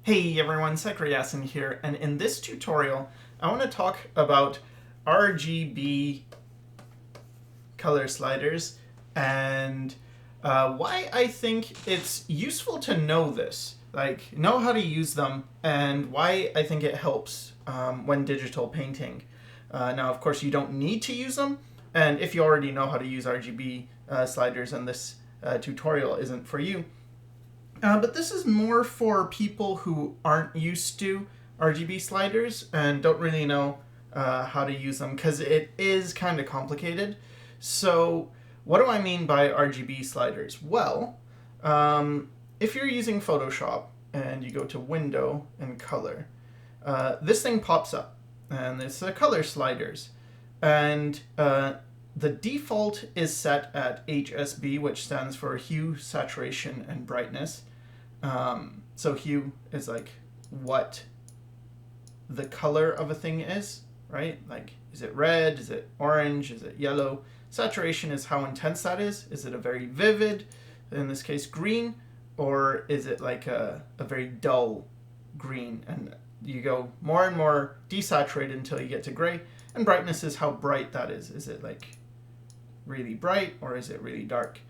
Hey everyone, Yasin here, and in this tutorial I want to talk about RGB color sliders and why I think it's useful to know this, know how to use them, and why I think it helps when digital painting. Now of course you don't need to use them, and if you already know how to use RGB sliders and this tutorial isn't for you, but this is more for people who aren't used to RGB sliders and don't really know how to use them, because it is kind of complicated. So what do I mean by RGB sliders? Well, if you're using Photoshop and you go to Window and Color, this thing pops up and it's the color sliders. And the default is set at HSB, which stands for Hue, Saturation, and Brightness. So hue is like what the color of a thing is, right? Like, is it red? Is it orange? Is it yellow? Saturation is how intense that is. Is it a very vivid, in this case green, or is it like a very dull green? And you go more and more desaturated until you get to gray. And brightness is how bright that is. Is it like really bright or is it really dark?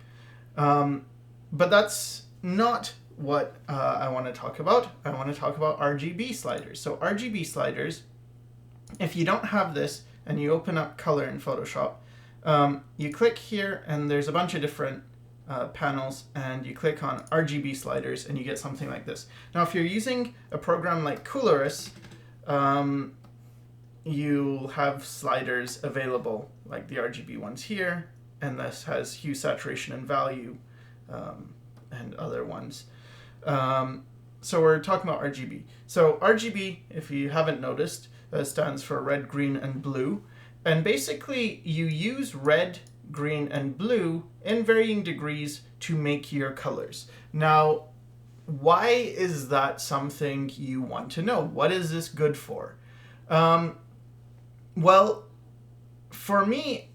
But that's not what I want to talk about. I want to talk about RGB sliders. So RGB sliders, if you don't have this and you open up color in Photoshop, you click here and there's a bunch of different panels, and you click on RGB sliders and you get something like this. Now if you're using a program like Coloris, you'll have sliders available like the RGB ones here, and this has hue, saturation, and value, and other ones. So we're talking about RGB. So RGB, if you haven't noticed, stands for red, green, and blue. And basically you use red, green, and blue in varying degrees to make your colors. Now, why is that something you want to know? What is this good for? Well, for me,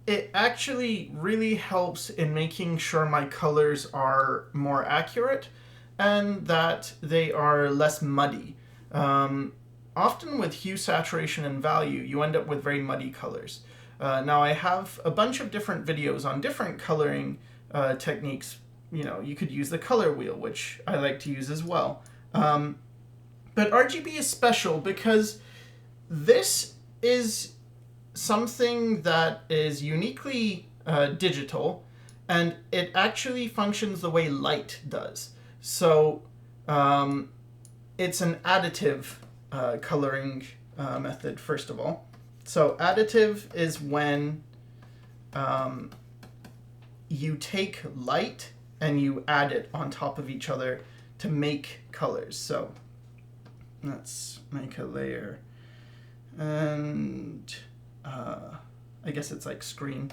it actually really helps in making sure my colors are more accurate and that they are less muddy. Often with hue, saturation, and value, you end up with very muddy colors. Now I have a bunch of different videos on different coloring techniques. You know, you could use the color wheel, which I like to use as well. But RGB is special because this is something that is uniquely digital, and it actually functions the way light does. So it's an additive coloring method, first of all. So additive is when you take light and you add it on top of each other to make colors. So let's make a layer, and I guess it's like screen.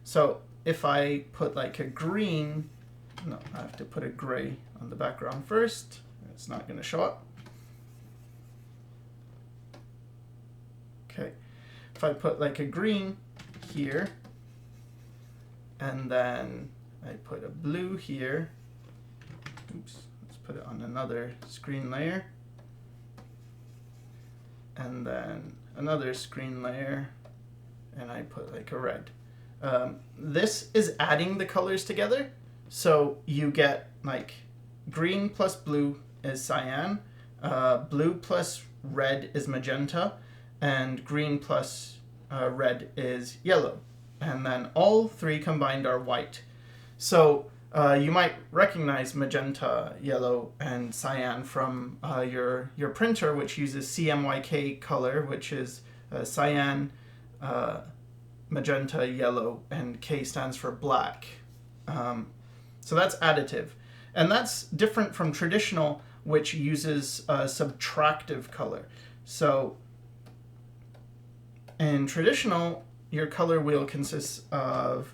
So if I put like a green, no, I have to put a gray on the background first. It's not going to show up. Okay, if I put like a green here, and then I put a blue here, oops, let's put it on another screen layer, and then another screen layer, and I put like a red. This is adding the colors together, so you get like green plus blue is cyan, blue plus red is magenta, and green plus red is yellow. And then all three combined are white. So you might recognize magenta, yellow, and cyan from your printer, which uses CMYK color, which is cyan, magenta, yellow, and K stands for black. So that's additive. And that's different from traditional, which uses subtractive color. So in traditional, your color wheel consists of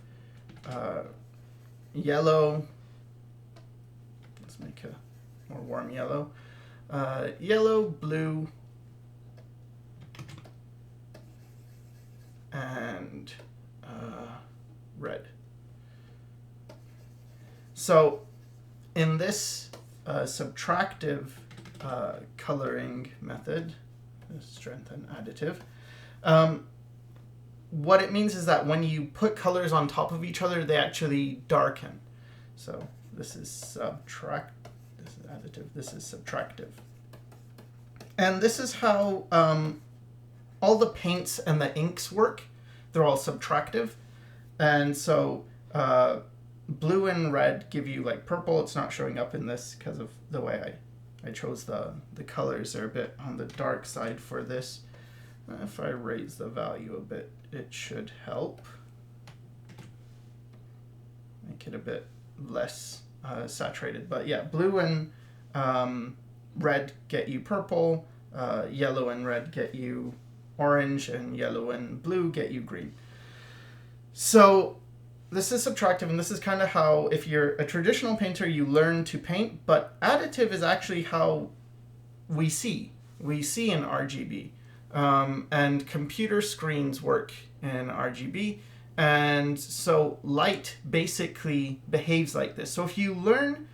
yellow, let's make a more warm yellow, yellow, blue, and red. So in this subtractive coloring method, strengthen additive. What it means is that when you put colors on top of each other, they actually darken. So this is this is additive, this is subtractive. And this is how all the paints and the inks work. They're all subtractive. And so blue and red give you like purple. It's not showing up in this because of the way I chose the colors. They're a bit on the dark side for this. If I raise the value a bit, it should help. Make it a bit less saturated. But yeah, blue and red get you purple, yellow and red get you orange, and yellow and blue get you green. So this is subtractive, and this is kind of how, if you're a traditional painter, you learn to paint, but additive is actually how we see. We see in RGB. And computer screens work in RGB, and so light basically behaves like this. So if you learn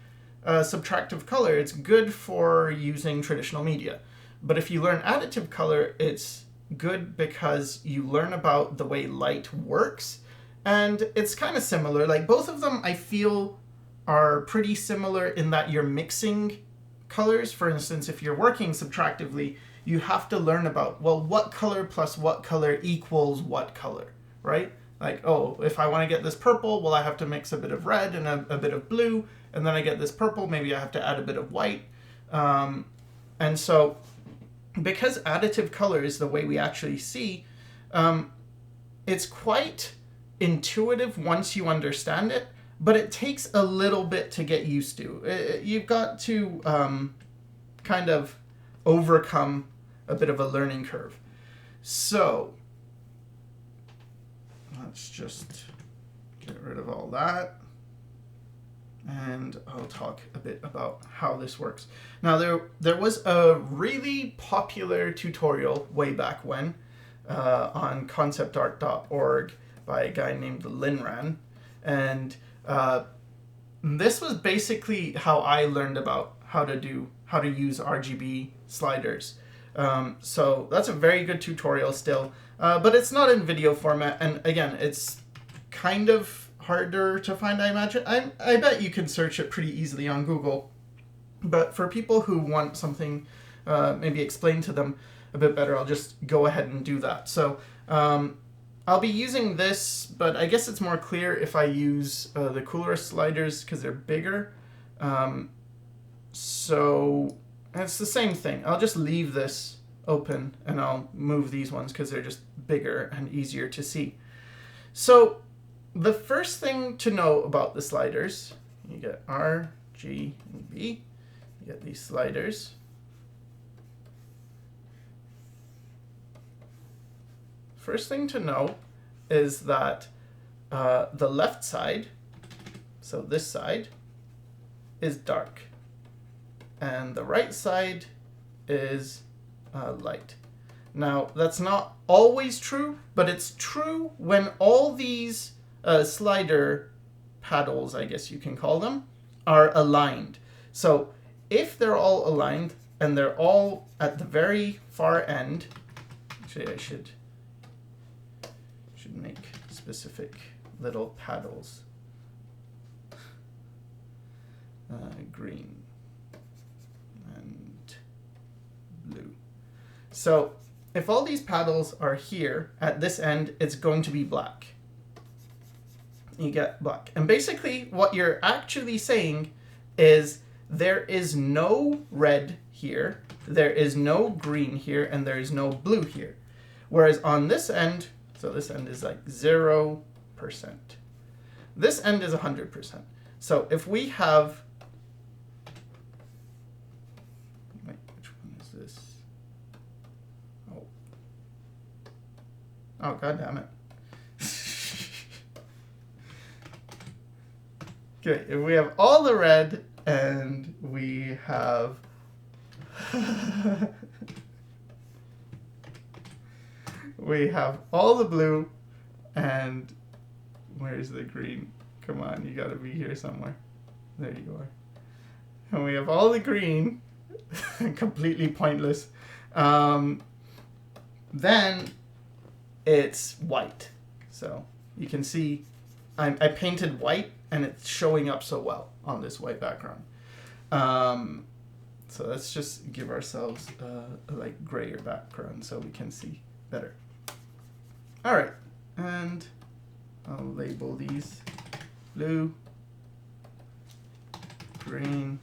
subtractive color, it's good for using traditional media. But if you learn additive color, it's good because you learn about the way light works, and it's kind of similar. Like both of them, I feel, are pretty similar in that you're mixing colors. For instance, if you're working subtractively, you have to learn about, well, what color plus what color equals what color, right? Like, oh, if I want to get this purple, well, I have to mix a bit of red and a bit of blue, and then I get this purple, maybe I have to add a bit of white. And so, because additive color is the way we actually see, it's quite intuitive once you understand it, but it takes a little bit to get used to. You've got to kind of overcome a bit of a learning curve. So let's just get rid of all that, and I'll talk a bit about how this works. Now there was a really popular tutorial way back when on conceptart.org by a guy named Linran, and this was basically how I learned about how to use RGB sliders. So that's a very good tutorial still, but it's not in video format, and again, it's kind of harder to find, I imagine. I bet you can search it pretty easily on Google, but for people who want something maybe explained to them a bit better, I'll just go ahead and do that. So I'll be using this, but I guess it's more clear if I use the cooler sliders because they're bigger. So it's the same thing. I'll just leave this open and I'll move these ones because they're just bigger and easier to see. So the first thing to know about the sliders, you get R, G, and B. You get these sliders. First thing to know is that the left side, so this side, is dark, and the right side is light. Now, that's not always true, but it's true when all these slider paddles, I guess you can call them, are aligned. So if they're all aligned and they're all at the very far end, actually I should make specific little paddles. Green and blue. So if all these paddles are here at this end, it's going to be black. You get black. And basically what you're actually saying is there is no red here, there is no green here, and there is no blue here. Whereas on this end, so this end is like 0%. This end is 100%. So if we have, wait, which one is this? Oh, God damn it. Okay, if we have all the red and we have we have all the blue, and where's the green? Come on, you gotta be here somewhere. There you are. And we have all the green, completely pointless. Then it's white. So you can see I painted white and it's showing up so well on this white background. So let's just give ourselves a like grayer background so we can see better. All right, and I'll label these blue, green,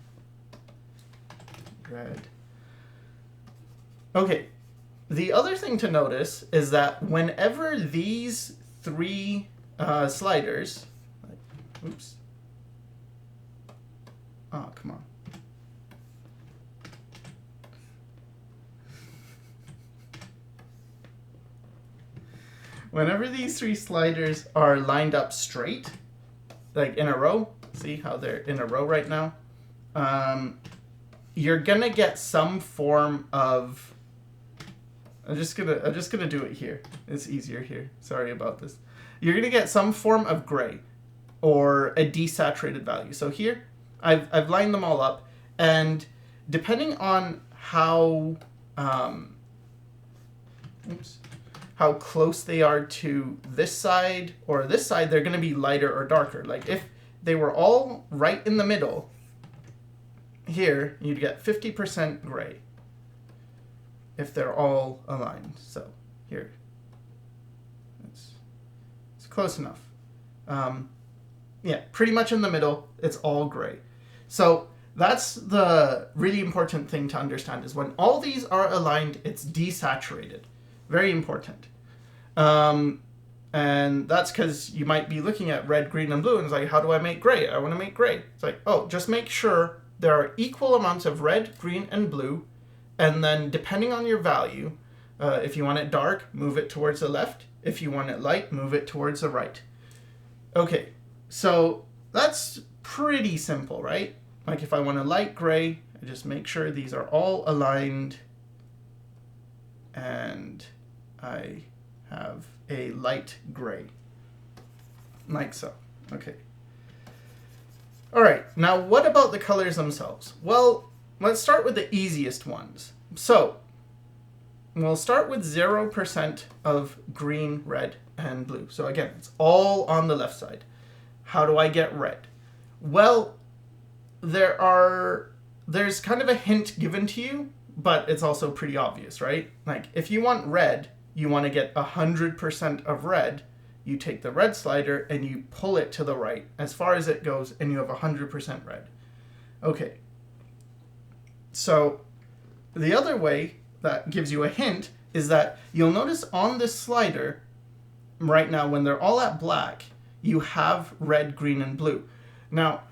red. Okay, the other thing to notice is that whenever these three sliders, oops, oh, come on. Whenever these three sliders are lined up straight, like in a row, see how they're in a row right now? You're gonna get some form of, I'm just gonna do it here. It's easier here. Sorry about this. You're gonna get some form of gray or a desaturated value. So here, I've lined them all up, and depending on how how close they are to this side or this side, they're gonna be lighter or darker. Like if they were all right in the middle, here you'd get 50% gray if they're all aligned. So here, it's close enough. Yeah, pretty much in the middle, it's all gray. So that's the really important thing to understand, is when all these are aligned, it's desaturated. Very important. And that's because you might be looking at red, green, and blue, and it's like, how do I make gray? I want to make gray. It's like, oh, just make sure there are equal amounts of red, green, and blue, and then depending on your value, if you want it dark, move it towards the left. If you want it light, move it towards the right. Okay, so that's pretty simple, right? Like if I want a light gray, I just make sure these are all aligned, and I have a light gray, like so. Okay. All right, now what about the colors themselves? Well, let's start with the easiest ones. So we'll start with 0% of green, red, and blue. So again, it's all on the left side. How do I get red? Well, there's kind of a hint given to you, but it's also pretty obvious, right? Like if you want red, you want to get 100% of red, you take the red slider and you pull it to the right as far as it goes, and you have 100% red. Okay. So the other way that gives you a hint is that you'll notice on this slider right now, when they're all at black, you have red, green, and blue. Now,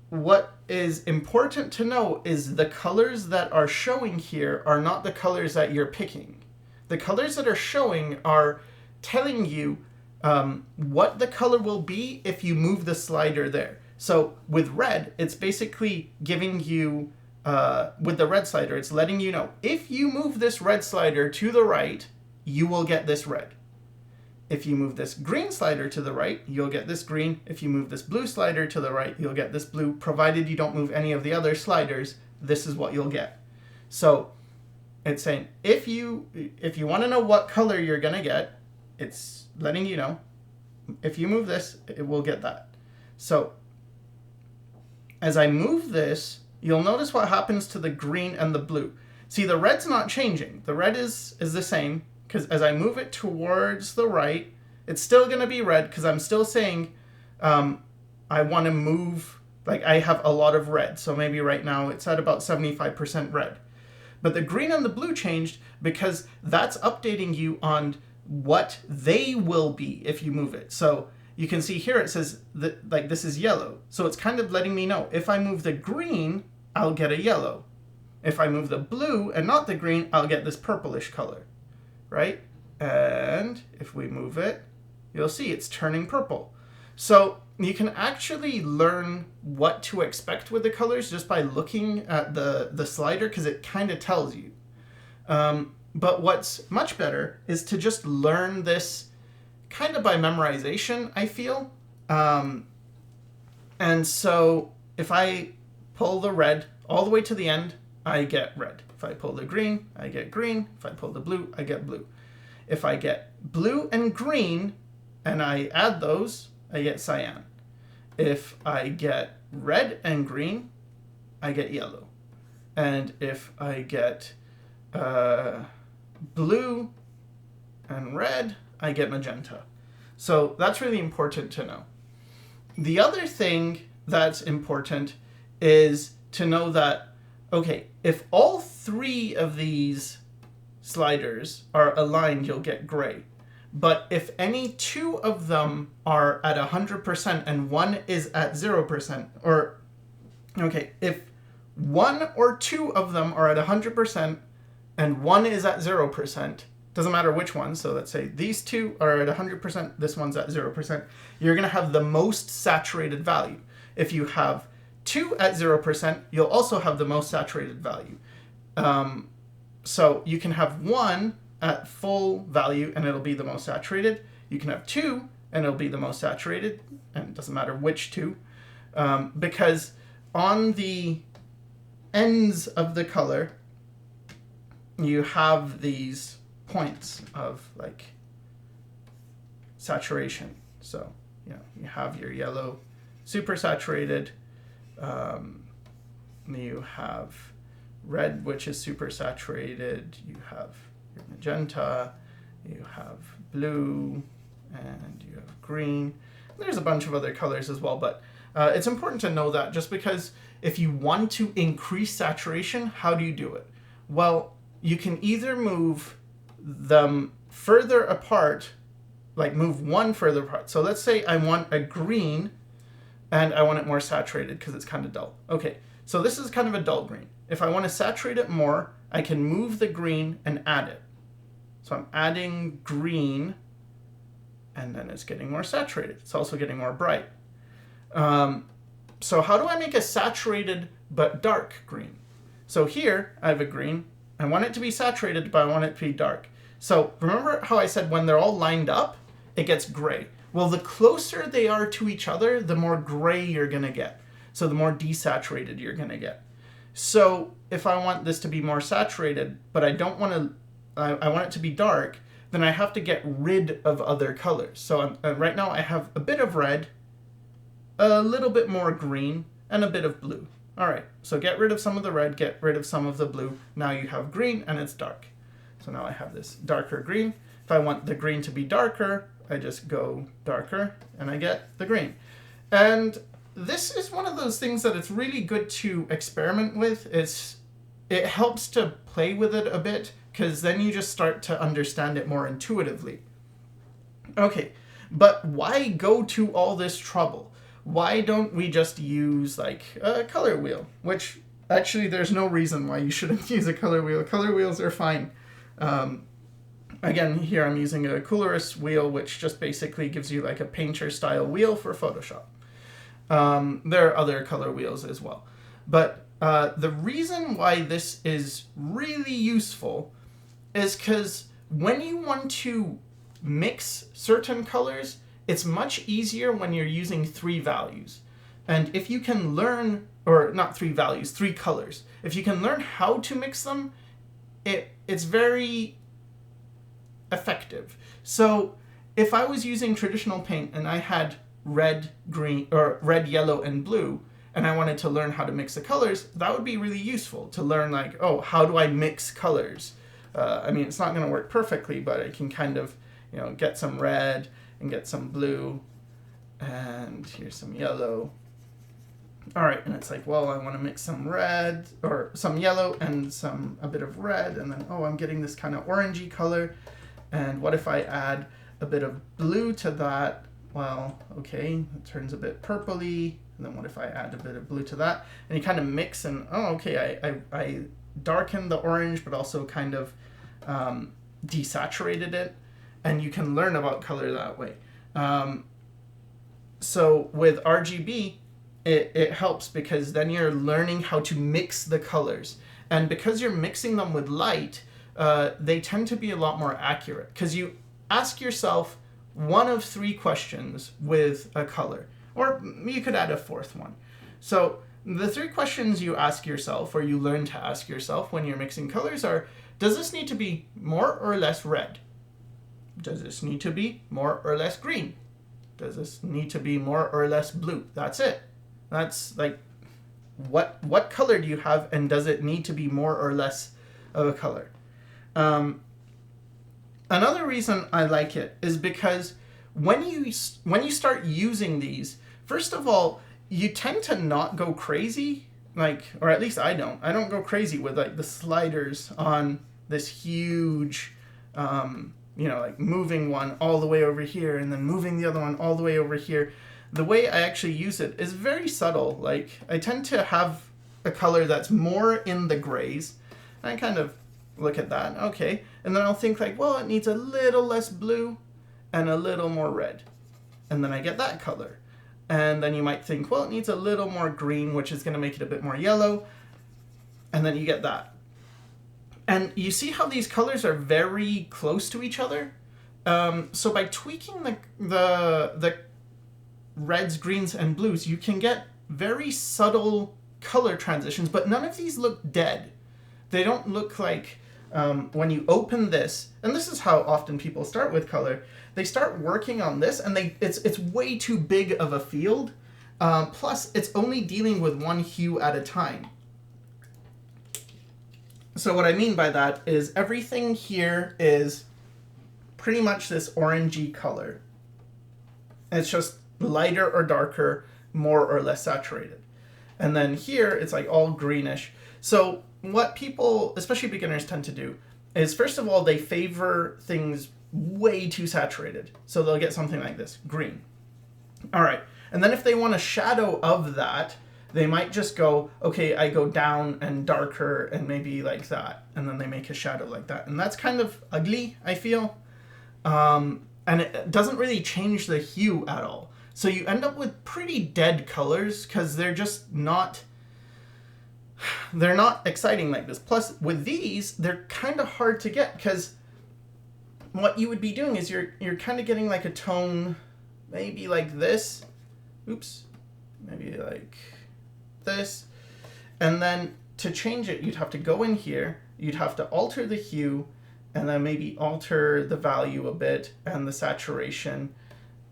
what is important to know is the colors that are showing here are not the colors that you're picking. The colors that are showing are telling you what the color will be if you move the slider there. So with red, it's basically giving you, with the red slider, it's letting you know, if you move this red slider to the right, you will get this red. If you move this green slider to the right, you'll get this green. If you move this blue slider to the right, you'll get this blue. Provided you don't move any of the other sliders, this is what you'll get. So it's saying, if you want to know what color you're going to get, it's letting you know, if you move this, it will get that. So as I move this, you'll notice what happens to the green and the blue. See, the red's not changing. The red is the same, because as I move it towards the right, it's still going to be red, because I'm still saying I want to move, like I have a lot of red. So maybe right now it's at about 75% red. But the green and the blue changed because that's updating you on what they will be if you move it. So you can see here it says that like this is yellow. So it's kind of letting me know if I move the green, I'll get a yellow. If I move the blue and not the green, I'll get this purplish color, right? And if we move it, you'll see it's turning purple. So you can actually learn what to expect with the colors just by looking at the slider, because it kind of tells you. But what's much better is to just learn this kind of by memorization, I feel. And so if I pull the red all the way to the end, I get red. If I pull the green, I get green. If I pull the blue, I get blue. If I get blue and green and I add those, I get cyan. If I get red and green, I get yellow. And if I get blue and red, I get magenta. So that's really important to know. The other thing that's important is to know that, okay, if all three of these sliders are aligned, you'll get gray. But if any two of them are at 100% and one is at 0%, or, okay, if one or two of them are at 100% and one is at 0%, doesn't matter which one, so let's say these two are at 100%, this one's at 0%, you're going to have the most saturated value. If you have two at 0%, you'll also have the most saturated value. So you can have one at full value and it'll be the most saturated. You can have two and it'll be the most saturated, and it doesn't matter which two, because on the ends of the color, you have these points of like saturation. So, you know, you have your yellow super saturated, you have red, which is super saturated, you have your magenta, you have blue, and you have green. There's a bunch of other colors as well, but it's important to know that, just because if you want to increase saturation, how do you do it? Well, you can either move them further apart, like move one further apart. So let's say I want a green and I want it more saturated because it's kind of dull. Okay, so this is kind of a dull green. If I want to saturate it more, I can move the green and add it. So I'm adding green, and then it's getting more saturated. It's also getting more bright. So how do I make a saturated but dark green? So here I have a green. I want it to be saturated, but I want it to be dark. So remember how I said when they're all lined up, it gets gray. Well, the closer they are to each other, the more gray you're going to get. So the more desaturated you're going to get. So if I want this to be more saturated, but I don't want to, I want it to be dark, then I have to get rid of other colors. So right now I have a bit of red, a little bit more green, and a bit of blue. All right, so get rid of some of the red, get rid of some of the blue. Now you have green and it's dark. So now I have this darker green. If I want the green to be darker, I just go darker and I get the green. And this is one of those things that it's really good to experiment with. It helps to play with it a bit, because then you just start to understand it more intuitively. Okay, but why go to all this trouble? Why don't we just use like a color wheel? Which actually there's no reason why you shouldn't use a color wheel. Color wheels are fine. Again, here I'm using a colorist wheel, which just basically gives you like a painter style wheel for Photoshop. There are other color wheels as well. But the reason why this is really useful is because when you want to mix certain colors, it's much easier when you're using three values. And if you can learn, or not three values, three colors, if you can learn how to mix them, it's very effective. So if I was using traditional paint and I had red, green, or red, yellow, and blue, and I wanted to learn how to mix the colors, that would be really useful to learn, like, oh, how do I mix colors? I mean, it's not going to work perfectly, but I can kind of, you know, get some red and get some blue, and here's some yellow. All right, and it's like, well, I want to mix some red, or some yellow and a bit of red, and then, oh, I'm getting this kind of orangey color, and what if I add a bit of blue to that? Well, okay, it turns a bit purpley, and then what if I add a bit of blue to that? And you kind of mix, and oh, okay, I darkened the orange, but also kind of desaturated it, and you can learn about color that way. So with RGB, it helps, because then you're learning how to mix the colors. And because you're mixing them with light, they tend to be a lot more accurate, because you ask yourself one of three questions with a color, or you could add a fourth one. So the three questions you ask yourself, or you learn to ask yourself when you're mixing colors are, does this need to be more or less red? Does this need to be more or less green? Does this need to be more or less blue? That's it. That's like, what color do you have, and does it need to be more or less of a color? Another reason I like it is because when you start using these, first of all, you tend to not go crazy, like, or at least I don't go crazy with like the sliders on this huge, like moving one all the way over here and then moving the other one all the way over here. The way I actually use it is very subtle. Like, I tend to have a color that's more in the grays. I kind of look at that, okay, and then I'll think like, well, it needs a little less blue and a little more red, and then I get that color. And then you might think, well, it needs a little more green, which is going to make it a bit more yellow, and then you get that. And you see how these colors are very close to each other? So by tweaking the reds, greens, and blues, you can get very subtle color transitions, but none of these look dead. They don't look like, when you open this, and this is how often people start with color, they start working on this, and it's way too big of a field. Plus, it's only dealing with one hue at a time. So what I mean by that is everything here is pretty much this orangey color. It's just lighter or darker, more or less saturated. And then here, it's like all greenish. So what people, especially beginners, tend to do is, first of all, they favor things way too saturated. So they'll get something like this, green. All right. And then if they want a shadow of that, they might just go, okay, I go down and darker and maybe like that. And then they make a shadow like that. And that's kind of ugly, I feel. And it doesn't really change the hue at all. So you end up with pretty dead colors because they're just not, they're not exciting like this. Plus, with these, they're kind of hard to get because what you would be doing is you're kind of getting like a tone, maybe like this. Oops. Maybe like this. And then to change it, you'd have to go in here, you'd have to alter the hue, and then maybe alter the value a bit and the saturation,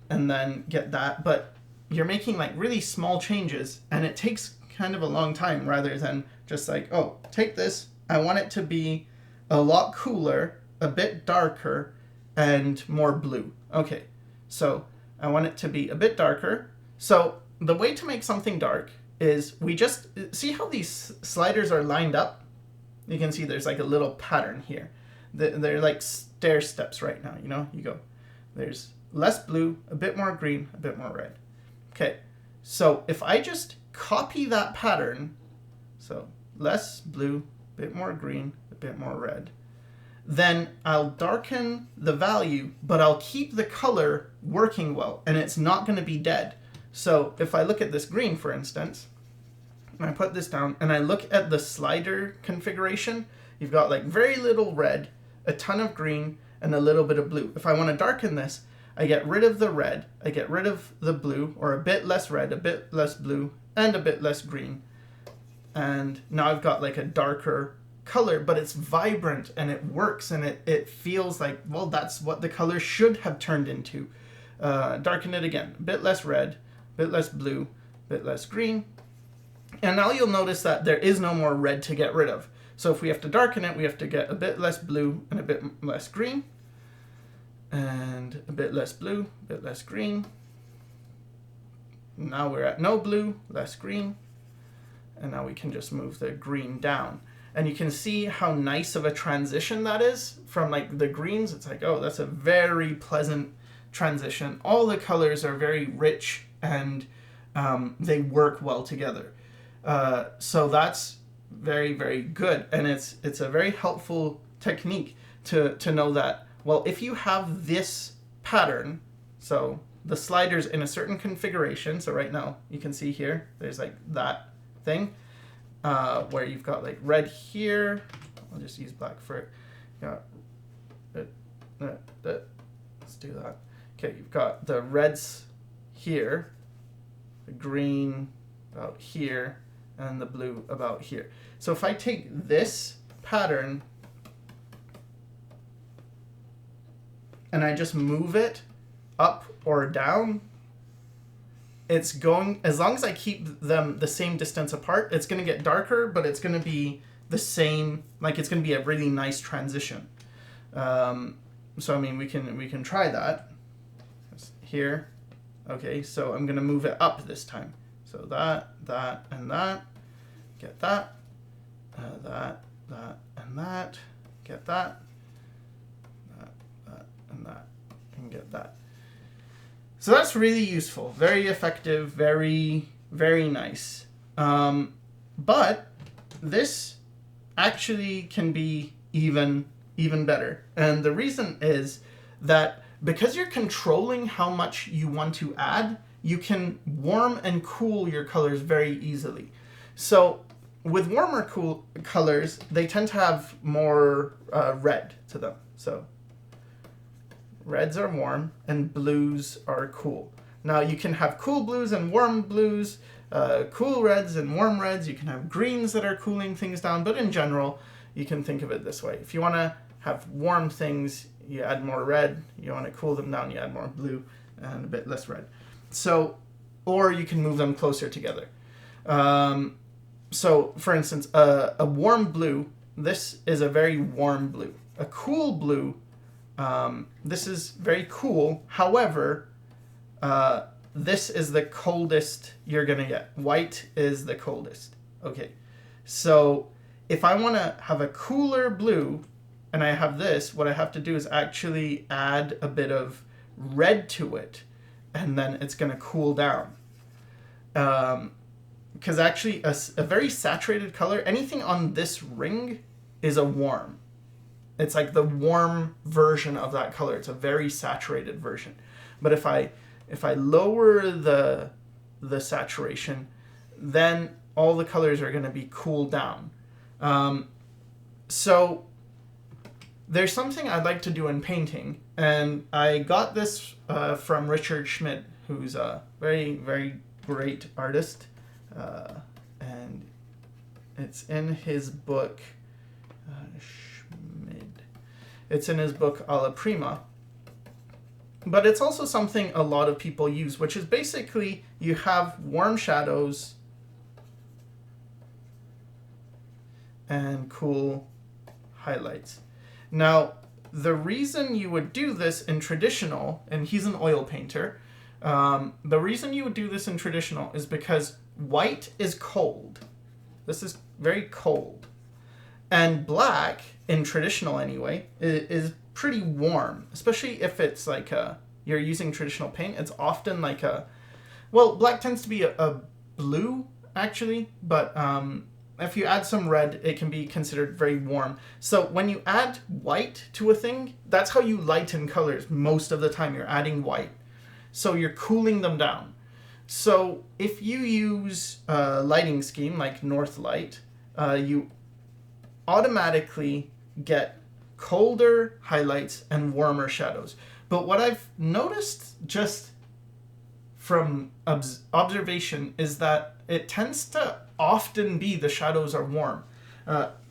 and then get that. But you're making like really small changes, and it takes kind of a long time rather than just like, oh, take this, I want it to be a lot cooler, a bit darker, and more blue. Okay, so I want it to be a bit darker. So the way to make something dark is we just see how these sliders are lined up. You can see there's like a little pattern here. They're like stair steps right now, you know? You go, there's less blue, a bit more green, a bit more red. Okay, so if I just copy that pattern, so less blue, a bit more green, a bit more red, then I'll darken the value, but I'll keep the color working well, and it's not going to be dead. So if I look at this green, for instance, and I put this down, and I look at the slider configuration, you've got like very little red, a ton of green, and a little bit of blue. If I want to darken this, I get rid of the red, I get rid of the blue, or a bit less red, a bit less blue, and a bit less green. And now I've got like a darker color, but it's vibrant and it works, and it feels like, well, that's what the color should have turned into. Darken it again, a bit less red, a bit less blue, a bit less green. And now you'll notice that there is no more red to get rid of. So if we have to darken it, we have to get a bit less blue and a bit less green. And a bit less blue, a bit less green. Now we're at no blue, less green. And now we can just move the green down. And you can see how nice of a transition that is from like the greens. It's like, oh, that's a very pleasant transition. All the colors are very rich and they work well together. So that's very, very good. And it's a very helpful technique to know that, well, if you have this pattern, so the sliders in a certain configuration, so right now you can see here, there's like that thing, where you've got like red here, I'll just use black for it, let's do that. Okay, you've got the reds here, the green about here, and the blue about here. So if I take this pattern and I just move it up or down, it's going, as long as I keep them the same distance apart, it's going to get darker, but it's going to be the same, like it's going to be a really nice transition. So I mean, we can try that here. Okay, so I'm going to move it up this time. So that, and that, get that, that, and that, get that, and that, and get that. So that's really useful, very effective, very, very nice. But this actually can be even better. And the reason is that because you're controlling how much you want to add, you can warm and cool your colors very easily. So with warmer cool colors, they tend to have more red to them. So reds are warm and blues are cool. Now you can have cool blues and warm blues, cool reds and warm reds. You can have greens that are cooling things down, but in general, you can think of it this way. If you want to have warm things, you add more red. You want to cool them down, you add more blue and a bit less red. So, or you can move them closer together. So for instance, a warm blue, this is a very warm blue. A cool blue, this is very cool. However, this is the coldest you're going to get. White is the coldest. Okay, so if I want to have a cooler blue and I have this, what I have to do is actually add a bit of red to it, and then it's going to cool down. Because actually a very saturated color, anything on this ring is a warm. It's like the warm version of that color. It's a very saturated version. But if I lower the saturation, then all the colors are going to be cooled down. So there's something I'd like to do in painting, and I got this from Richard Schmidt, who's a very, very great artist, and it's in his book, it's in his book Alla Prima, but it's also something a lot of people use, which is basically you have warm shadows and cool highlights. Now, the reason you would do this in traditional, and he's an oil painter, the reason you would do this in traditional is because white is cold. This is very cold. And black, in traditional anyway, is pretty warm, especially if it's like you're using traditional paint. It's often like well, black tends to be a blue, actually, but if you add some red, it can be considered very warm. So when you add white to a thing, that's how you lighten colors most of the time. You're adding white. So you're cooling them down. So if you use a lighting scheme like North Light, you automatically get colder highlights and warmer shadows. But what I've noticed just from observation is that it tends to often be the shadows are warm.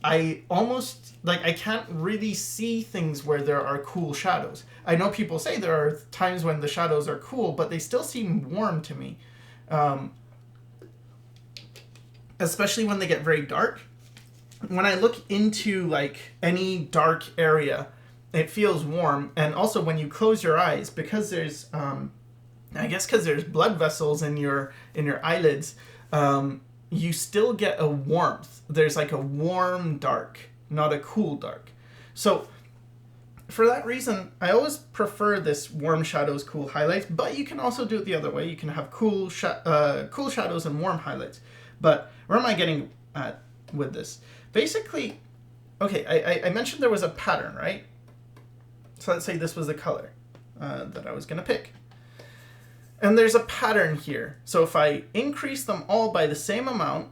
I almost, like, I can't really see things where there are cool shadows. I know people say there are times when the shadows are cool, but they still seem warm to me. Especially when they get very dark. When I look into like any dark area, it feels warm. And also when you close your eyes, because there's, I guess because there's blood vessels in your eyelids, you still get a warmth. There's like a warm dark, not a cool dark. So for that reason, I always prefer this warm shadows, cool highlights, but you can also do it the other way. You can have cool shadows and warm highlights. But where am I getting at with this? Basically, okay, I mentioned there was a pattern, right? So let's say this was the color that I was going to pick. And there's a pattern here. So if I increase them all by the same amount,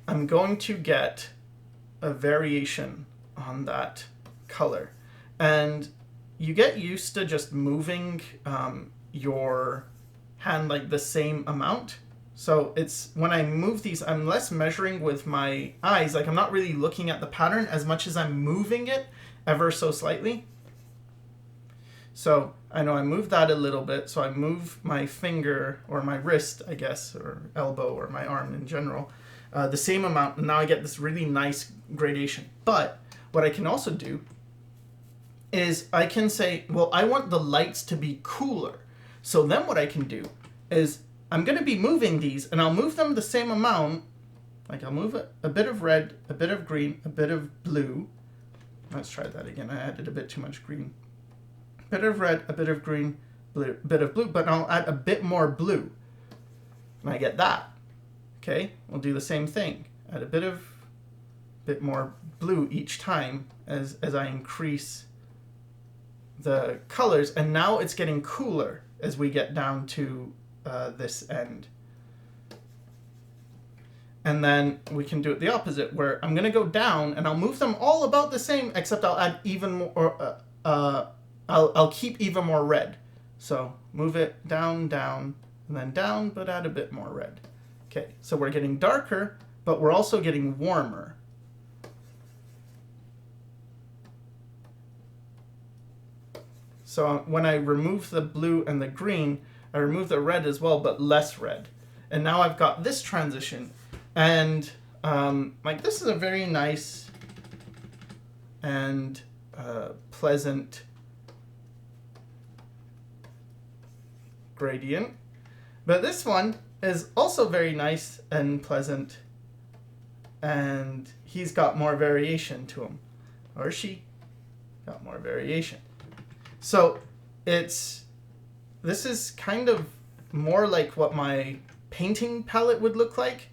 I'm going to get a variation on that color. And you get used to just moving your hand like the same amount. So it's when I move these, I'm less measuring with my eyes. Like I'm not really looking at the pattern as much as I'm moving it ever so slightly. So I know I move that a little bit. So I move my finger or my wrist, I guess, or elbow or my arm in general, the same amount. And now I get this really nice gradation. But what I can also do is I can say, well, I want the lights to be cooler. So then what I can do is I'm going to be moving these, and I'll move them the same amount. Like I'll move a bit of red, a bit of green, a bit of blue. Let's try that again. I added a bit too much green. A bit of red, a bit of green, a bit of blue, but I'll add a bit more blue. And I get that. Okay, we'll do the same thing. Add a bit more blue each time as I increase the colors, and now it's getting cooler as we get down to this end. And then we can do it the opposite, where I'm going to go down and I'll move them all about the same, except I'll add even more, I'll keep even more red. So move it down, down, and then down, but add a bit more red. Okay, so we're getting darker, but we're also getting warmer. So when I remove the blue and the green, I remove the red as well, but less red. And now I've got this transition. And like this is a very nice and pleasant gradient. But this one is also very nice and pleasant. And he's got more variation to him. Or she got more variation. So this is kind of more like what my painting palette would look like.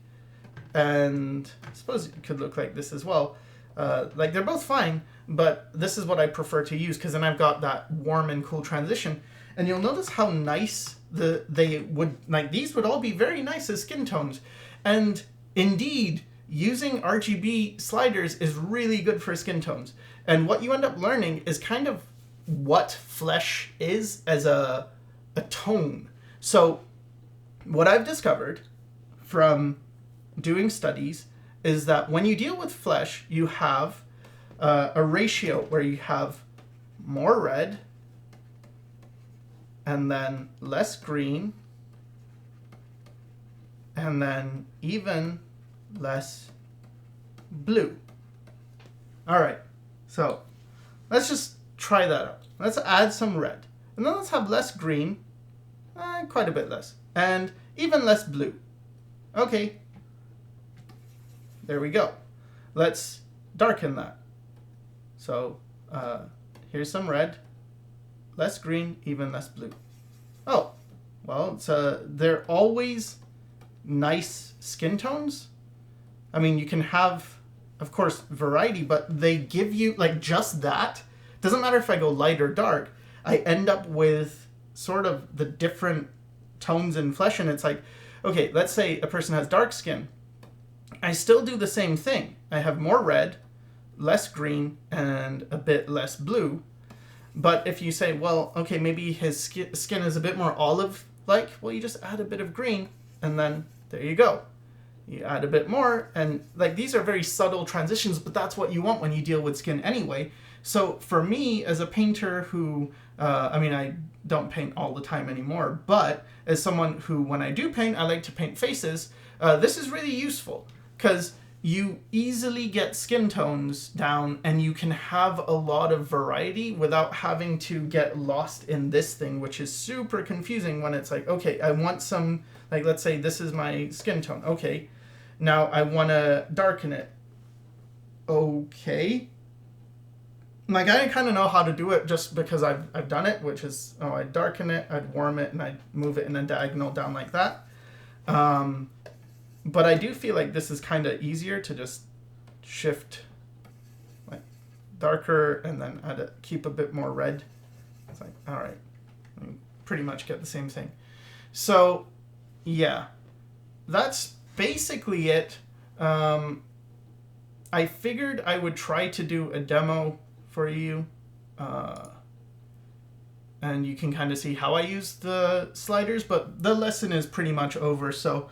And I suppose it could look like this as well. Like they're both fine, but this is what I prefer to use because then I've got that warm and cool transition. And you'll notice how nice they would, like these would all be very nice as skin tones. And indeed, using RGB sliders is really good for skin tones. And what you end up learning is kind of what flesh is as a tone. So what I've discovered from doing studies is that when you deal with flesh, you have a ratio where you have more red and then less green and then even less blue. All right, so let's just try that out. Let's add some red. And then let's have less green, quite a bit less, and even less blue. Okay, there we go. Let's darken that. So here's some red, less green, even less blue. Oh, well, they're always nice skin tones. I mean, you can have, of course, variety, but they give you, like, just that. Doesn't matter if I go light or dark, I end up with sort of the different tones in flesh, and it's like, okay, let's say a person has dark skin. I still do the same thing. I have more red, less green, and a bit less blue. But if you say, well, okay, maybe his skin is a bit more olive-like, well, you just add a bit of green, and then there you go. You add a bit more, and like these are very subtle transitions, but that's what you want when you deal with skin anyway. So for me, as a painter who, I mean, I don't paint all the time anymore, but as someone who, when I do paint, I like to paint faces, this is really useful because you easily get skin tones down and you can have a lot of variety without having to get lost in this thing, which is super confusing when it's like, okay, I want some, like, let's say this is my skin tone. Okay, now I want to darken it. Okay. Like, I kind of know how to do it just because I've done it, which is, oh, I'd darken it, I'd warm it, and I'd move it in a diagonal down like that. But I do feel like this is kind of easier to just shift, like, darker and then keep a bit more red. It's like, all right, we pretty much get the same thing. So, yeah, that's basically it. I figured I would try to do a demo for you, and you can kind of see how I use the sliders, but the lesson is pretty much over. So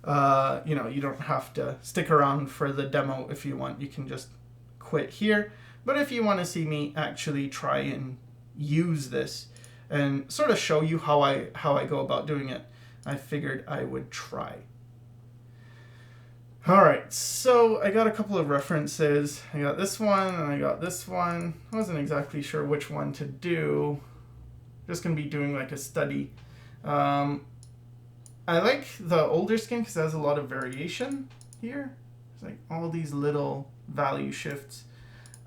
You know, you don't have to stick around for the demo if you want. You can just quit here. But if you want to see me actually try and use this and sort of show you how I go about doing it, I figured I would try. All right, so I got a couple of references. I got this one and I got this one. I wasn't exactly sure which one to do. Just gonna be doing like a study. I like the older skin because it has a lot of variation here. It's like all these little value shifts.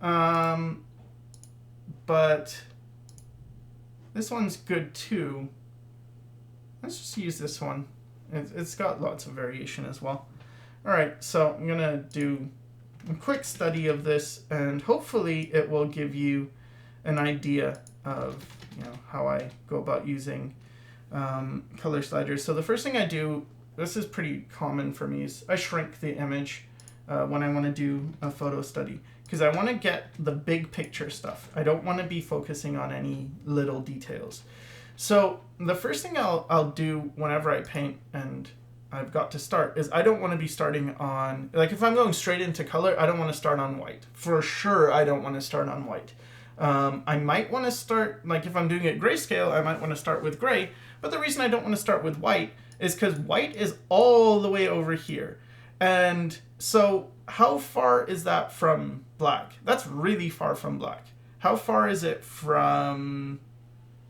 But this one's good too. Let's just use this one. It's got lots of variation as well. All right, so I'm gonna do a quick study of this, and hopefully it will give you an idea of, you know, how I go about using color sliders. So the first thing I do, this is pretty common for me, is I shrink the image when I want to do a photo study, because I want to get the big picture stuff. I don't want to be focusing on any little details. So the first thing I'll do whenever I paint and I've got to start is I don't want to be starting on, like if I'm going straight into color, I don't want to start on white. For sure, I don't want to start on white. I might want to start, like if I'm doing it grayscale, I might want to start with gray. But the reason I don't want to start with white is because white is all the way over here. And so how far is that from black? That's really far from black. How far is it from,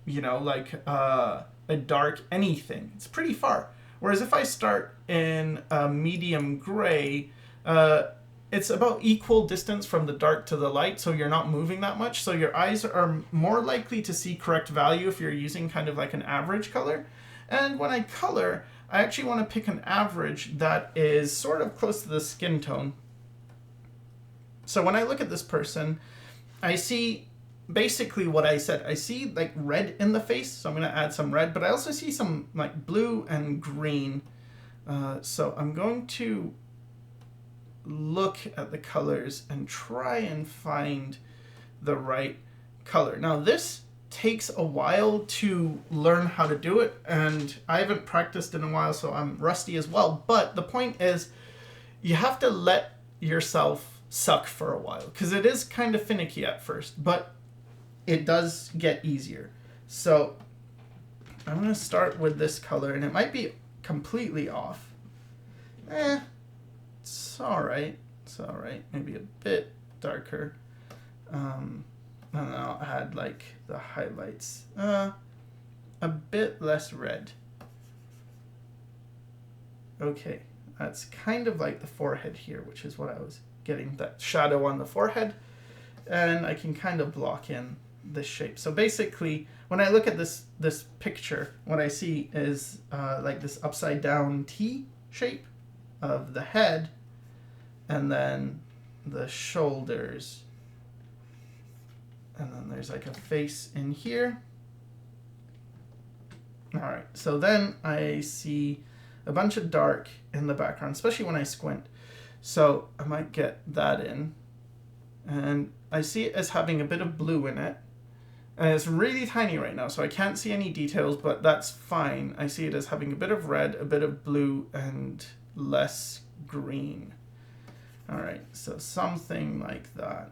you know, like a dark anything? It's pretty far. Whereas if I start in a medium gray, it's about equal distance from the dark to the light, so you're not moving that much. So your eyes are more likely to see correct value if you're using kind of like an average color. And when I color, I actually want to pick an average that is sort of close to the skin tone. So when I look at this person, I see basically what I said. I see like red in the face, so I'm going to add some red, but I also see some like blue and green. So I'm going to look at the colors and try and find the right color. Now this takes a while to learn how to do it, and I haven't practiced in a while, so I'm rusty as well. But the point is, you have to let yourself suck for a while, because it is kind of finicky at first, but it does get easier. So I'm going to start with this color, and it might be completely off. It's all right. It's all right. Maybe a bit darker. And then I'll add like the highlights. A bit less red. Okay, that's kind of like the forehead here, which is what I was getting, that shadow on the forehead. And I can kind of block in this shape. So basically, when I look at this picture, what I see is like this upside down T shape of the head, and then the shoulders, and then there's like a face in here. All right, so then I see a bunch of dark in the background, especially when I squint. So I might get that in, and I see it as having a bit of blue in it. And it's really tiny right now, so I can't see any details, but that's fine. I see it as having a bit of red, a bit of blue, and less green. All right, so something like that.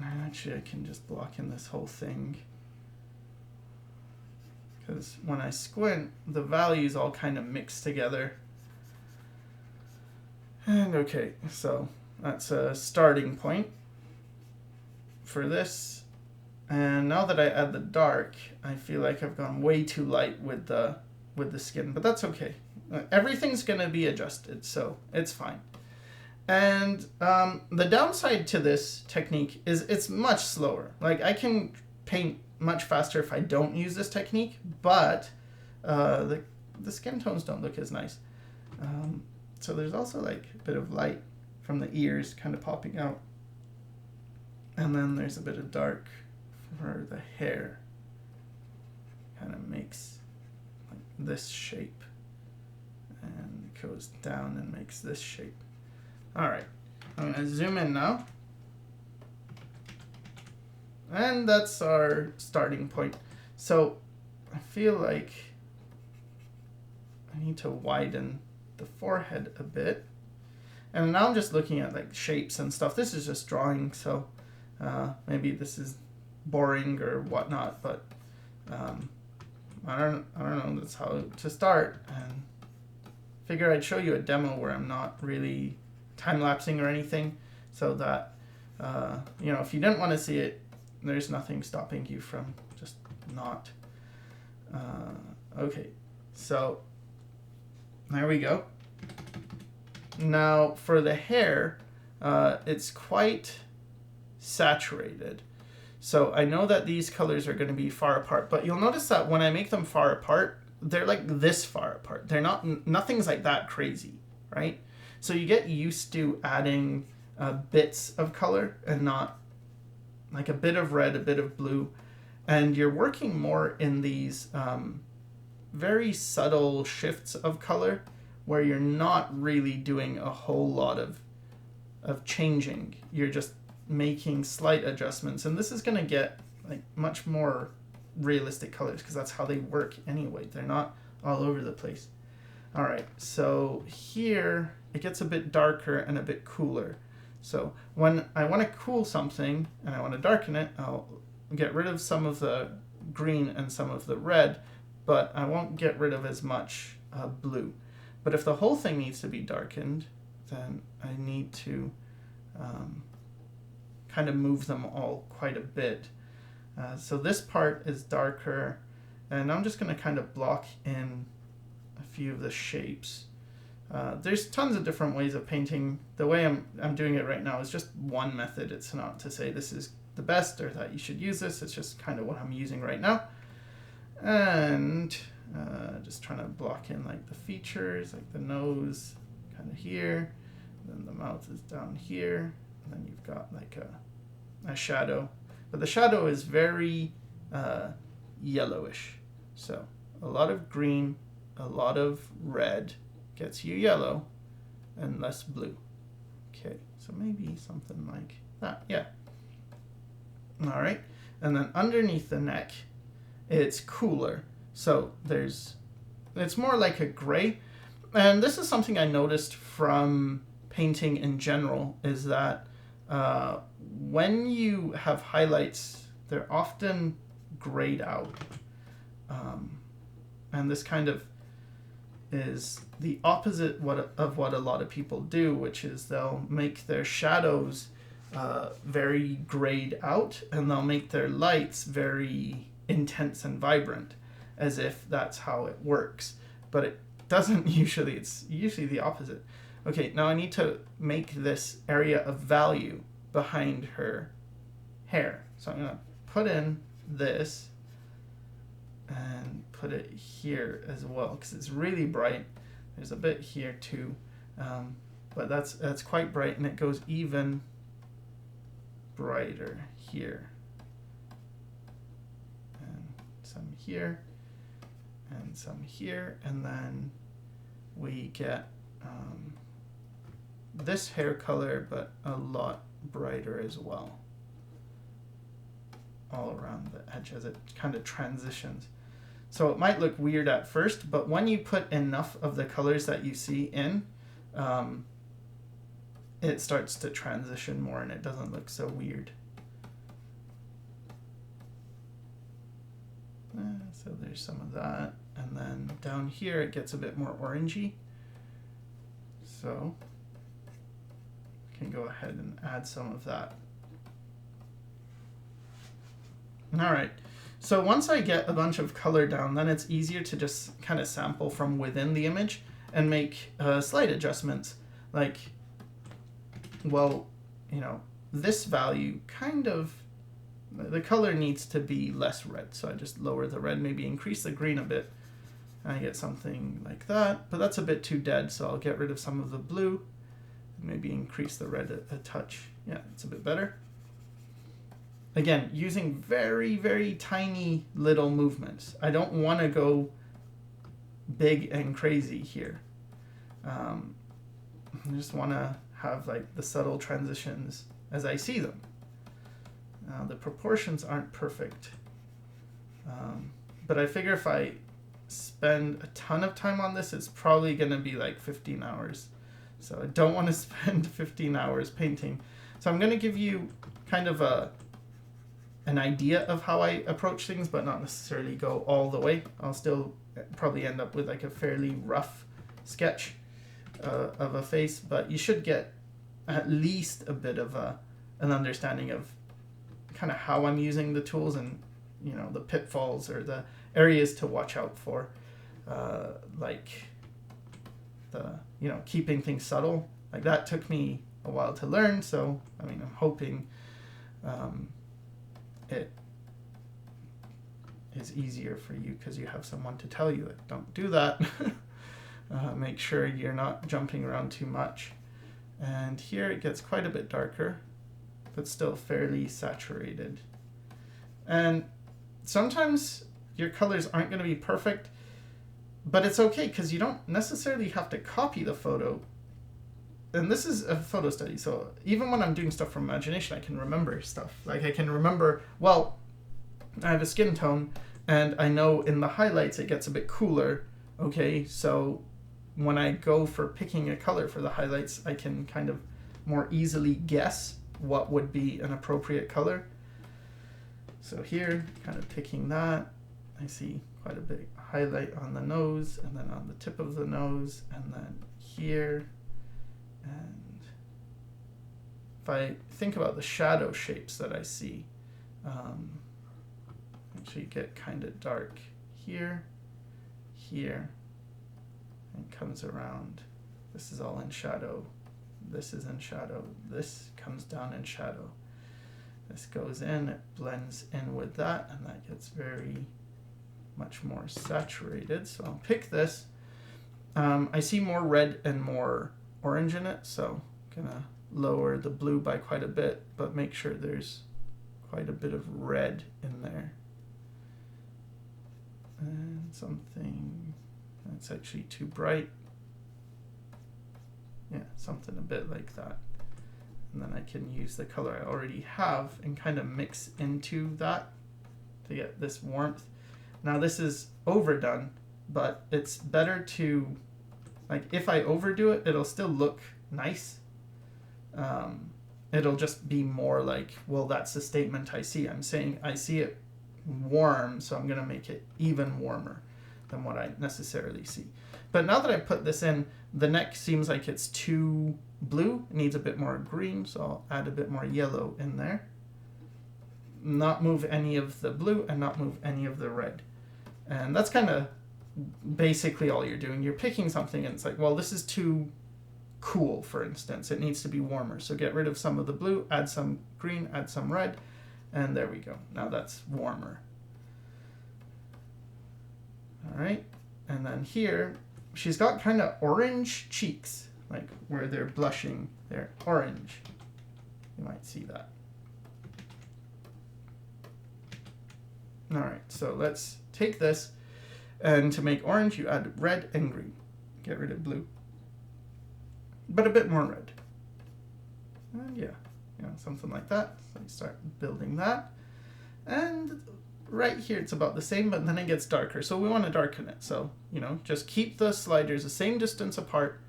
Actually, I can just block in this whole thing, because when I squint, the values all kind of mix together. And okay, so that's a starting point for this. And now that I add the dark, I feel like I've gone way too light with the skin, but that's okay. Everything's gonna be adjusted, so it's fine. And the downside to this technique is it's much slower. Like I can paint much faster if I don't use this technique, but the skin tones don't look as nice. So there's also like a bit of light from the ears kind of popping out. And then there's a bit of dark for the hair. Kind of makes like this shape. And it goes down and makes this shape. All right, I'm gonna zoom in now. And that's our starting point. So I feel like I need to widen the forehead a bit. And now I'm just looking at like shapes and stuff. This is just drawing, so maybe this is boring or whatnot, but I don't know. That's how to start. And figure I'd show you a demo where I'm not really time-lapsing or anything, so that you know, if you didn't want to see it, there's nothing stopping you from just not. Okay, so there we go. Now for the hair, it's quite saturated. So I know that these colors are going to be far apart, but you'll notice that when I make them far apart, they're like this far apart. They're not, nothing's like that crazy, right? So you get used to adding bits of color and not like a bit of red, a bit of blue, and you're working more in these very subtle shifts of color where you're not really doing a whole lot of changing. You're just making slight adjustments, and this is going to get like much more realistic colors because that's how they work anyway. They're not all over the place. All right, so here it gets a bit darker and a bit cooler. So when I want to cool something and I want to darken it, I'll get rid of some of the green and some of the red, but I won't get rid of as much blue. But if the whole thing needs to be darkened, then I need to kind of move them all quite a bit. So this part is darker, and I'm just going to kind of block in a few of the shapes. There's tons of different ways of painting. The way I'm doing it right now is just one method. It's not to say this is the best or that you should use this. It's just kind of what I'm using right now. And just trying to block in like the features, like the nose kind of here, then the mouth is down here, and then you've got like a shadow. But the shadow is very yellowish. So a lot of green, a lot of red gets you yellow, and less blue. Okay, so maybe something like that, yeah. All right, and then underneath the neck, it's cooler. So it's more like a gray. And this is something I noticed from painting in general, is that when you have highlights, they're often grayed out. And this kind of is the opposite of what a lot of people do, which is they'll make their shadows very grayed out, and they'll make their lights very intense and vibrant, as if that's how it works. But it doesn't usually. It's usually the opposite. Okay, now I need to make this area of value behind her hair. So I'm going to put in this and put it here as well, because it's really bright. There's a bit here too, but that's quite bright, and it goes even brighter here, and some here, and some here, and then we get this hair color, but a lot brighter as well, all around the edge as it kind of transitions. So it might look weird at first, but when you put enough of the colors that you see in, it starts to transition more, and it doesn't look so weird. So there's some of that, and then down here it gets a bit more orangey. So I can go ahead and add some of that. All right. So once I get a bunch of color down, then it's easier to just kind of sample from within the image and make slight adjustments. Like, well, you know, this value kind of, the color needs to be less red. So I just lower the red, maybe increase the green a bit, and I get something like that. But that's a bit too dead, so I'll get rid of some of the blue, maybe increase the red a touch. Yeah, it's a bit better. Again, using very, very tiny little movements. I don't want to go big and crazy here. I just want to have like the subtle transitions as I see them. The proportions aren't perfect, but I figure if I spend a ton of time on this. It's probably going to be like 15 hours. So I don't want to spend 15 hours painting. So I'm going to give you kind of an idea of how I approach things, but not necessarily go all the way. I'll still probably end up with like a fairly rough sketch of a face, but you should get at least a bit of an understanding of kind of how I'm using the tools and, you know, the pitfalls or the areas to watch out for, like the, you know, keeping things subtle. Like that took me a while to learn, so I mean, I'm hoping it is easier for you because you have someone to tell you that don't do that. Make sure you're not jumping around too much. And here it gets quite a bit darker, but still fairly saturated. And sometimes your colors aren't going to be perfect, but it's okay because you don't necessarily have to copy the photo. And this is a photo study, so even when I'm doing stuff from imagination, I can remember stuff. Like I can remember, well, I have a skin tone, and I know in the highlights it gets a bit cooler. Okay, so when I go for picking a color for the highlights, I can kind of more easily guess what would be an appropriate color. So here, kind of picking that, I see quite a big highlight on the nose, and then on the tip of the nose, and then here. And if I think about the shadow shapes that I see, actually get kind of dark here, here, and comes around. This is all in shadow. This is in shadow. This comes down in shadow. This goes in, it blends in with that, and that gets very much more saturated. So I'll pick this. I see more red and more orange in it, so I'm gonna lower the blue by quite a bit, but make sure there's quite a bit of red in there. And something that's actually too bright. Yeah, something a bit like that. And then I can use the color I already have and kind of mix into that to get this warmth. Now this is overdone, but it's better to, like, if I overdo it, it'll still look nice. It'll just be more like, well, that's the statement I see. I'm saying I see it warm, so I'm going to make it even warmer than what I necessarily see. But now that I put this in, the neck seems like it's too blue. It needs a bit more green, so I'll add a bit more yellow in there. Not move any of the blue and not move any of the red. And that's kind of basically all you're doing. You're picking something and it's like, well, this is too cool, for instance. It needs to be warmer. So get rid of some of the blue, add some green, add some red, and there we go. Now that's warmer. All right, and then here, she's got kind of orange cheeks, like where they're blushing, they're orange. You might see that. All right, so let's take this, and to make orange, you add red and green. Get rid of blue, but a bit more red. And yeah, you know, something like that. So you start building that, and right here it's about the same, but then it gets darker. So we want to darken it. So, you know, just keep the sliders the same distance apart,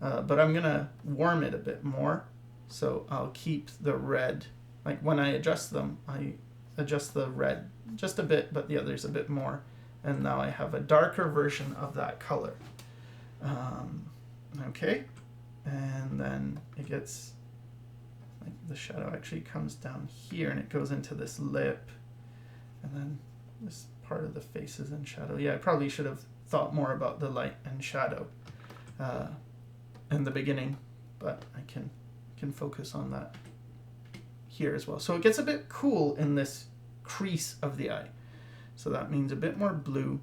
but I'm gonna warm it a bit more. So I'll keep the red, like when I adjust them, I adjust the red just a bit, but the others a bit more. And now I have a darker version of that color. Okay, and then it gets, like the shadow actually comes down here and it goes into this lip. And then this part of the face is in shadow. Yeah, I probably should have thought more about the light and shadow in the beginning, but I can focus on that here as well. So it gets a bit cool in this crease of the eye. So that means a bit more blue.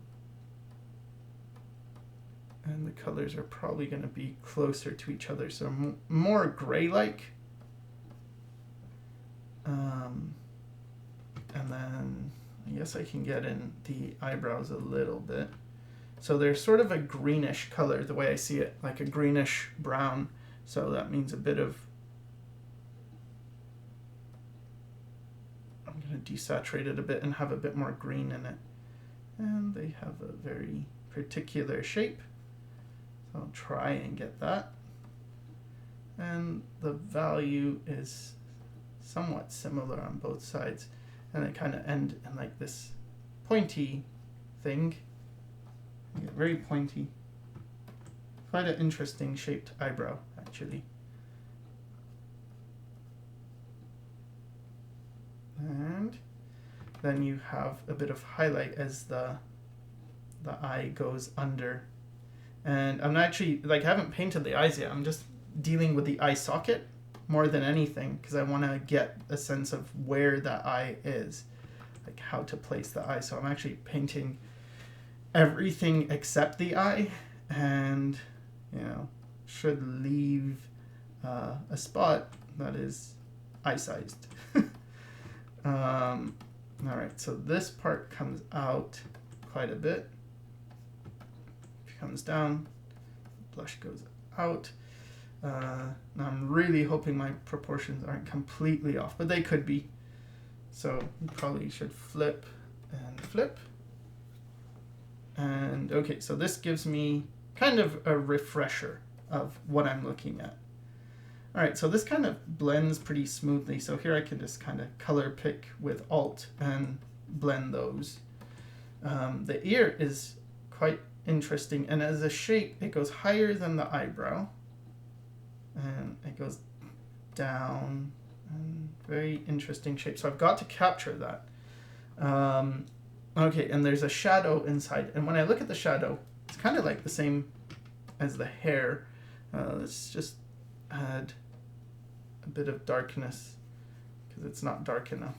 And the colors are probably going to be closer to each other, so more gray-like. And then I guess I can get in the eyebrows a little bit. So they're sort of a greenish color, the way I see it, like a greenish brown. So that means a bit of, I'm going to desaturate it a bit and have a bit more green in it. And they have a very particular shape. So I'll try and get that. And the value is somewhat similar on both sides. And they kind of end in like this pointy thing. Very pointy. Quite an interesting shaped eyebrow, actually. And then you have a bit of highlight as the eye goes under. And I'm not actually, like, I haven't painted the eyes yet. I'm just dealing with the eye socket more than anything because I want to get a sense of where that eye is, like how to place the eye. So I'm actually painting everything except the eye, and you know, should leave a spot that is eye-sized. All right, so this part comes out quite a bit. It comes down, blush goes out. Now I'm really hoping my proportions aren't completely off, but they could be. So you probably should flip and flip. And okay, so this gives me kind of a refresher of what I'm looking at. All right, so this kind of blends pretty smoothly. So here I can just kind of color pick with Alt and blend those. The ear is quite interesting, and as a shape, it goes higher than the eyebrow, and it goes down, and very interesting shape. So I've got to capture that. Okay, and there's a shadow inside, and when I look at the shadow, it's kind of like the same as the hair. Let's just add a bit of darkness because it's not dark enough.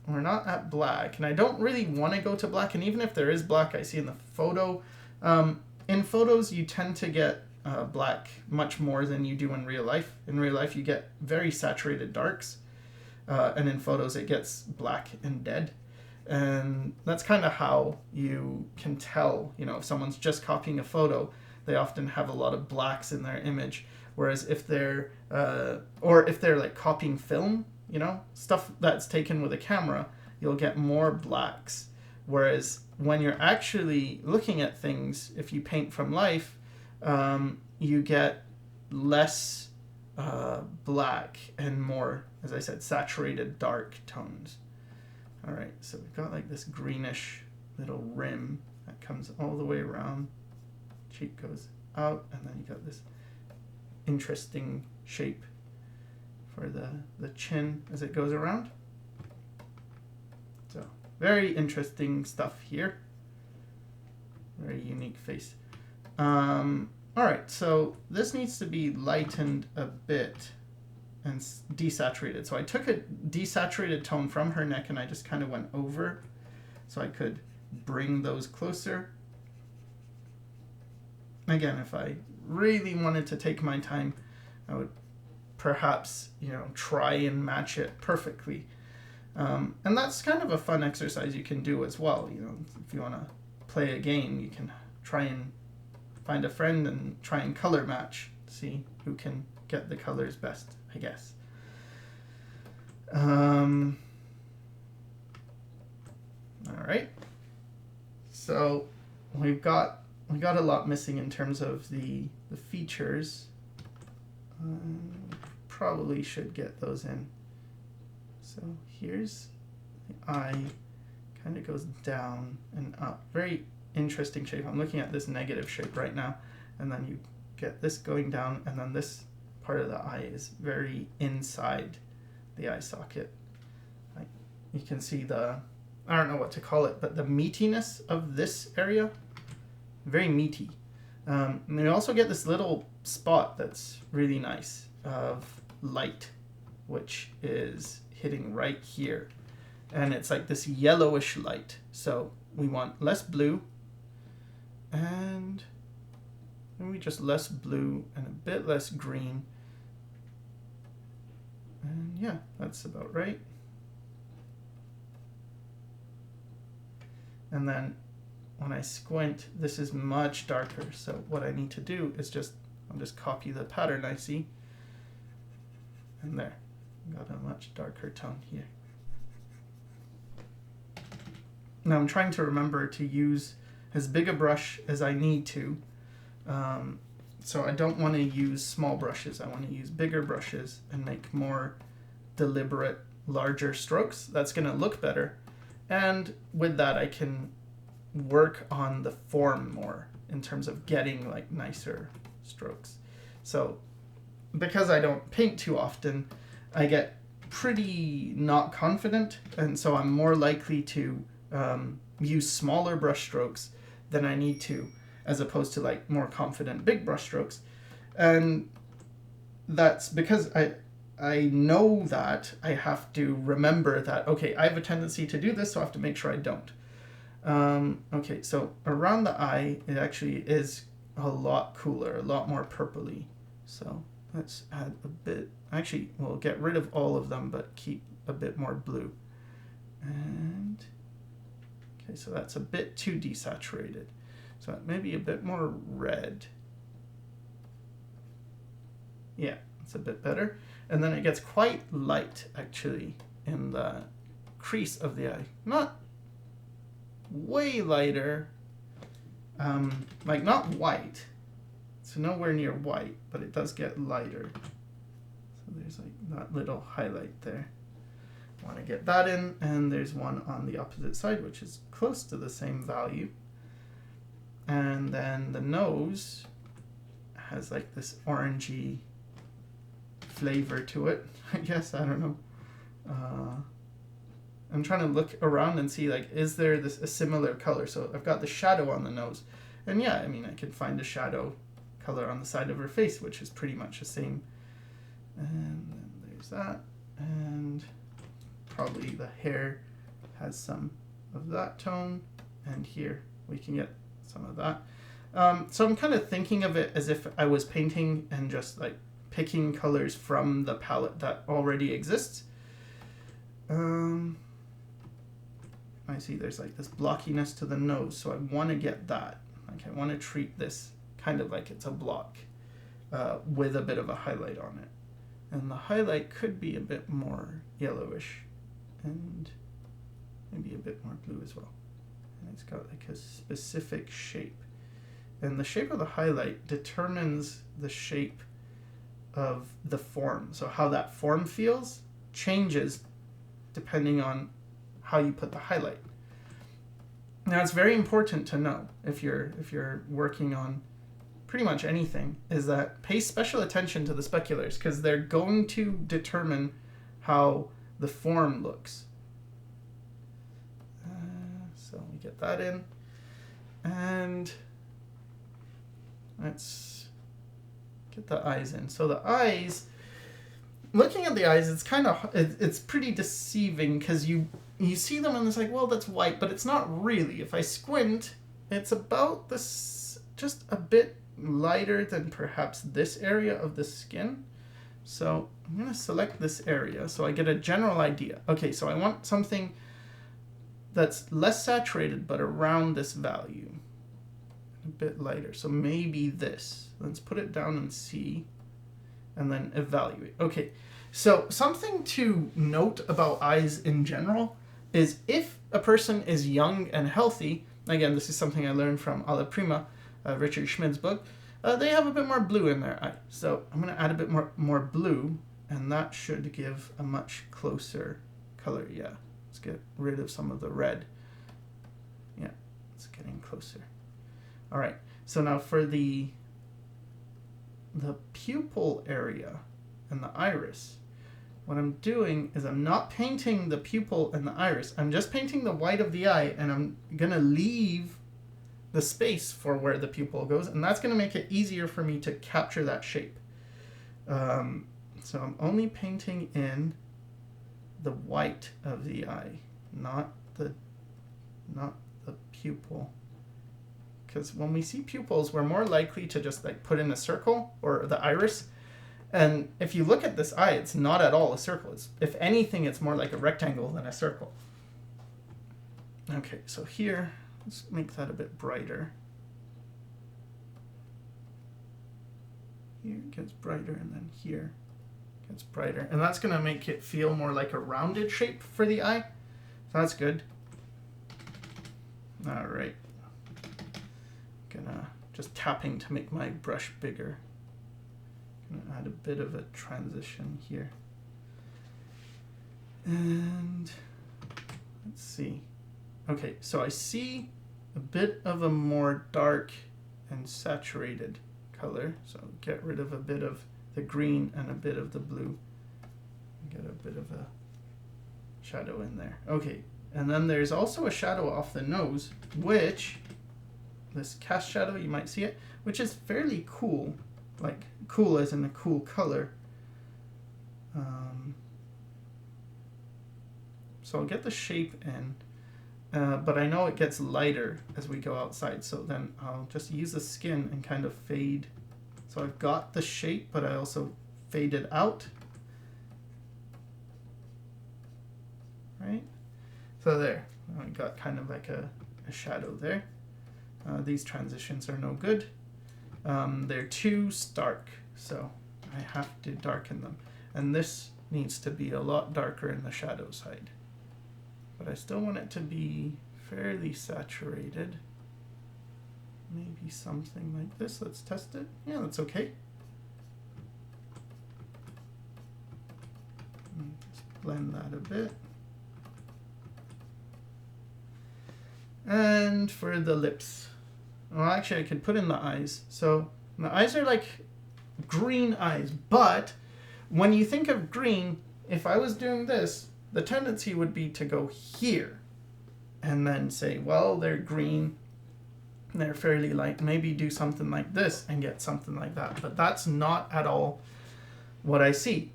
We're not at black, and I don't really want to go to black, and even if there is black, I see in the photo. In photos, you tend to get black much more than you do in real life. In real life, you get very saturated darks, and in photos, it gets black and dead. And that's kind of how you can tell, you know, if someone's just copying a photo, they often have a lot of blacks in their image. Whereas if they're, or if they're like copying film, you know, stuff that's taken with a camera, you'll get more blacks. Whereas when you're actually looking at things, if you paint from life, you get less black and more, as I said, saturated dark tones. All right, so we've got like this greenish little rim that comes all the way around. Cheek goes out, and then you got this interesting shape for the chin as it goes around. So very interesting stuff here. Very unique face. All right, so this needs to be lightened a bit and desaturated. So I took a desaturated tone from her neck and I just kind of went over so I could bring those closer. Again, if I really wanted to take my time, I would perhaps, you know, try and match it perfectly. And that's kind of a fun exercise you can do as well. You know, if you want to play a game, you can try and find a friend and try and color match, see who can get the colors best, I guess. All right. So we got a lot missing in terms of the features. Probably should get those in. So here's the eye, kind of goes down and up. Very interesting shape. I'm looking at this negative shape right now, and then you get this going down, and then this part of the eye is very inside the eye socket. You can see I don't know what to call it, but the meatiness of this area, very meaty. And you also get this little spot that's really nice of light, which is hitting right here. And it's like this yellowish light. So we want less blue, and maybe just less blue and a bit less green. And yeah, that's about right. And then when I squint, this is much darker. So what I need to do is I'll just copy the pattern I see. And there, got a much darker tone here. Now I'm trying to remember to use as big a brush as I need to. So I don't want to use small brushes. I want to use bigger brushes and make more deliberate, larger strokes. That's going to look better. And with that, I can work on the form more in terms of getting like nicer strokes. So because I don't paint too often, I get pretty not confident, and so I'm more likely to use smaller brush strokes than I need to, as opposed to like more confident big brush strokes. And that's because I know that I have to remember that, okay, I have a tendency to do this, so I have to make sure I don't. Okay, so around the eye, it actually is a lot cooler, a lot more purpley. So let's add a bit. Actually, we'll get rid of all of them, but keep a bit more blue. And okay, so that's a bit too desaturated. So maybe a bit more red. Yeah, it's a bit better. And then it gets quite light, actually, in the crease of the eye. Not way lighter, like not white. So nowhere near white, but it does get lighter. So there's like that little highlight there. I want to get that in, and there's one on the opposite side, which is close to the same value. And then the nose has like this orangey flavor to it, I guess. I don't know. I'm trying to look around and see, like, is there a similar color? So I've got the shadow on the nose. And yeah, I mean, I can find a shadow color on the side of her face, which is pretty much the same. And then there's that. And probably the hair has some of that tone. And here we can get some of that. So I'm kind of thinking of it as if I was painting and just like picking colors from the palette that already exists. I see there's like this blockiness to the nose, so I want to get that. Like I want to treat this kind of like it's a block with a bit of a highlight on it. And the highlight could be a bit more yellowish and maybe a bit more blue as well. And it's got like a specific shape. And the shape of the highlight determines the shape of the form. So how that form feels changes depending on how you put the highlight. Now it's very important to know if you're working on pretty much anything, is that pay special attention to the speculars, because they're going to determine how the form looks. So we get that in, and let's get the eyes in. So the eyes, looking at the eyes, it's pretty deceiving, because you see them and it's like, well, that's white, but it's not really. If I squint, it's about this, just a bit lighter than perhaps this area of the skin. So I'm going to select this area so I get a general idea. Okay, so I want something that's less saturated but around this value. A bit lighter. So maybe this. Let's put it down and see, and then evaluate. Okay, so something to note about eyes in general is if a person is young and healthy, again, this is something I learned from Alla Prima, Richard Schmid's book, they have a bit more blue in their eye. So I'm going to add a bit more blue, and that should give a much closer color. Yeah, let's get rid of some of the red. Yeah, it's getting closer. All right, so now for the pupil area and the iris, what I'm doing is I'm not painting the pupil and the iris. I'm just painting the white of the eye, and I'm going to leave the space for where the pupil goes, and that's going to make it easier for me to capture that shape. So I'm only painting in the white of the eye, not the pupil. Because when we see pupils, we're more likely to just like put in a circle, or the iris. And if you look at this eye, it's not at all a circle. If anything, it's more like a rectangle than a circle. Okay, so here, let's make that a bit brighter. Here it gets brighter, and then here it gets brighter. And that's going to make it feel more like a rounded shape for the eye. So that's good. All right. just tapping to make my brush bigger. I'm gonna add a bit of a transition here. And let's see. Okay, so I see a bit of a more dark and saturated color. So get rid of a bit of the green and a bit of the blue. Get a bit of a shadow in there. Okay, and then there's also a shadow off the nose, which, this cast shadow, you might see it, which is fairly cool. Like, cool as in a cool color. So I'll get the shape in, but I know it gets lighter as we go outside, so then I'll just use the skin and kind of fade. So I've got the shape, but I also fade it out. Right? So there, I got kind of like a shadow there. These transitions are no good. They're too stark, so I have to darken them. And this needs to be a lot darker in the shadow side. But I still want it to be fairly saturated. Maybe something like this. Let's test it. Yeah, that's okay. Let's blend that a bit. And for the lips. Well, actually, I could put in the eyes. So the eyes are like green eyes. But when you think of green, if I was doing this, the tendency would be to go here and then say, well, they're green, they're fairly light, maybe do something like this and get something like that. But that's not at all what I see.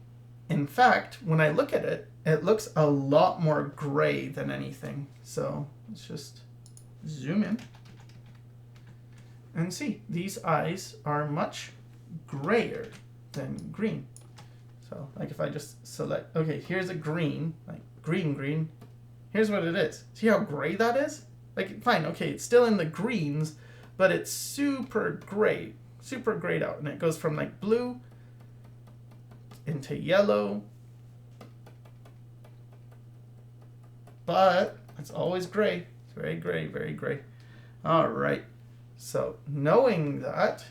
In fact, when I look at it, it looks a lot more gray than anything. So let's just zoom in and see. These eyes are much grayer than green. So like if I just select, okay, here's a green, like green, here's what it is. See how gray that is? Like, fine, okay, it's still in the greens, but it's super grayed out. And it goes from like blue into yellow, but it's always gray. It's very gray, very gray. All right, so knowing that,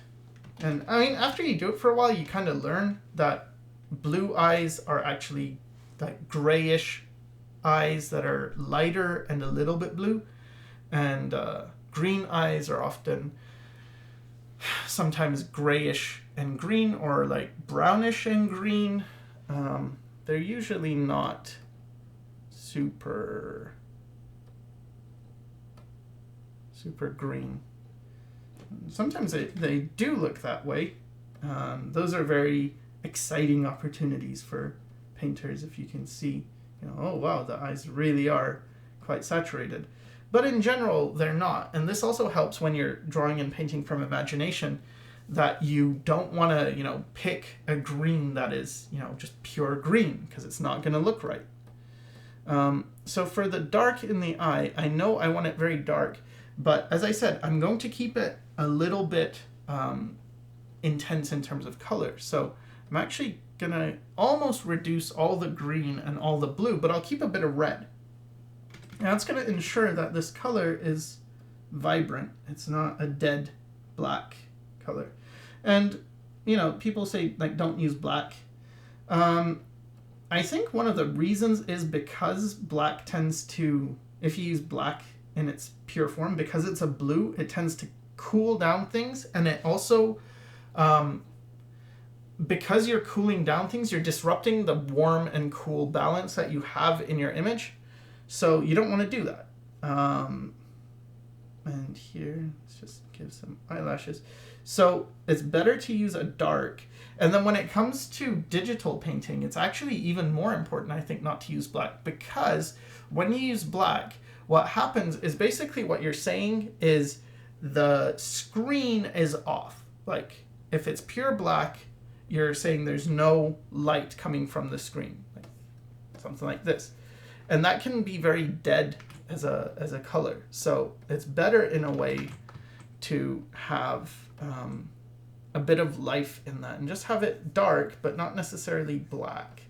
and I mean, after you do it for a while, you kind of learn that blue eyes are actually like grayish eyes that are lighter and a little bit blue, and green eyes are often sometimes grayish and green, or like brownish and green. They're usually not super green. Sometimes they do look that way. Those are very exciting opportunities for painters if you can see, you know, oh wow, the eyes really are quite saturated. But in general, they're not. And this also helps when you're drawing and painting from imagination, that you don't want to, you know, pick a green that is, you know, just pure green, because it's not going to look right. So for the dark in the eye, I know I want it very dark, but as I said, I'm going to keep it a little bit intense in terms of color. So I'm actually gonna almost reduce all the green and all the blue, but I'll keep a bit of red. And that's gonna ensure that this color is vibrant. It's not a dead black color. And, you know, people say, like, don't use black. I think one of the reasons is because black tends to, if you use black in its pure form, because it's a blue, it tends to cool down things, and it also, because you're cooling down things, you're disrupting the warm and cool balance that you have in your image. So you don't want to do that. And here, let's just give some eyelashes. So it's better to use a dark. And then when it comes to digital painting, it's actually even more important, I think, not to use black, because when you use black, what happens is basically what you're saying is the screen is off. Like, if it's pure black, you're saying there's no light coming from the screen, like something like this. And that can be very dead as a color. So it's better in a way to have a bit of life in that, and just have it dark, but not necessarily black.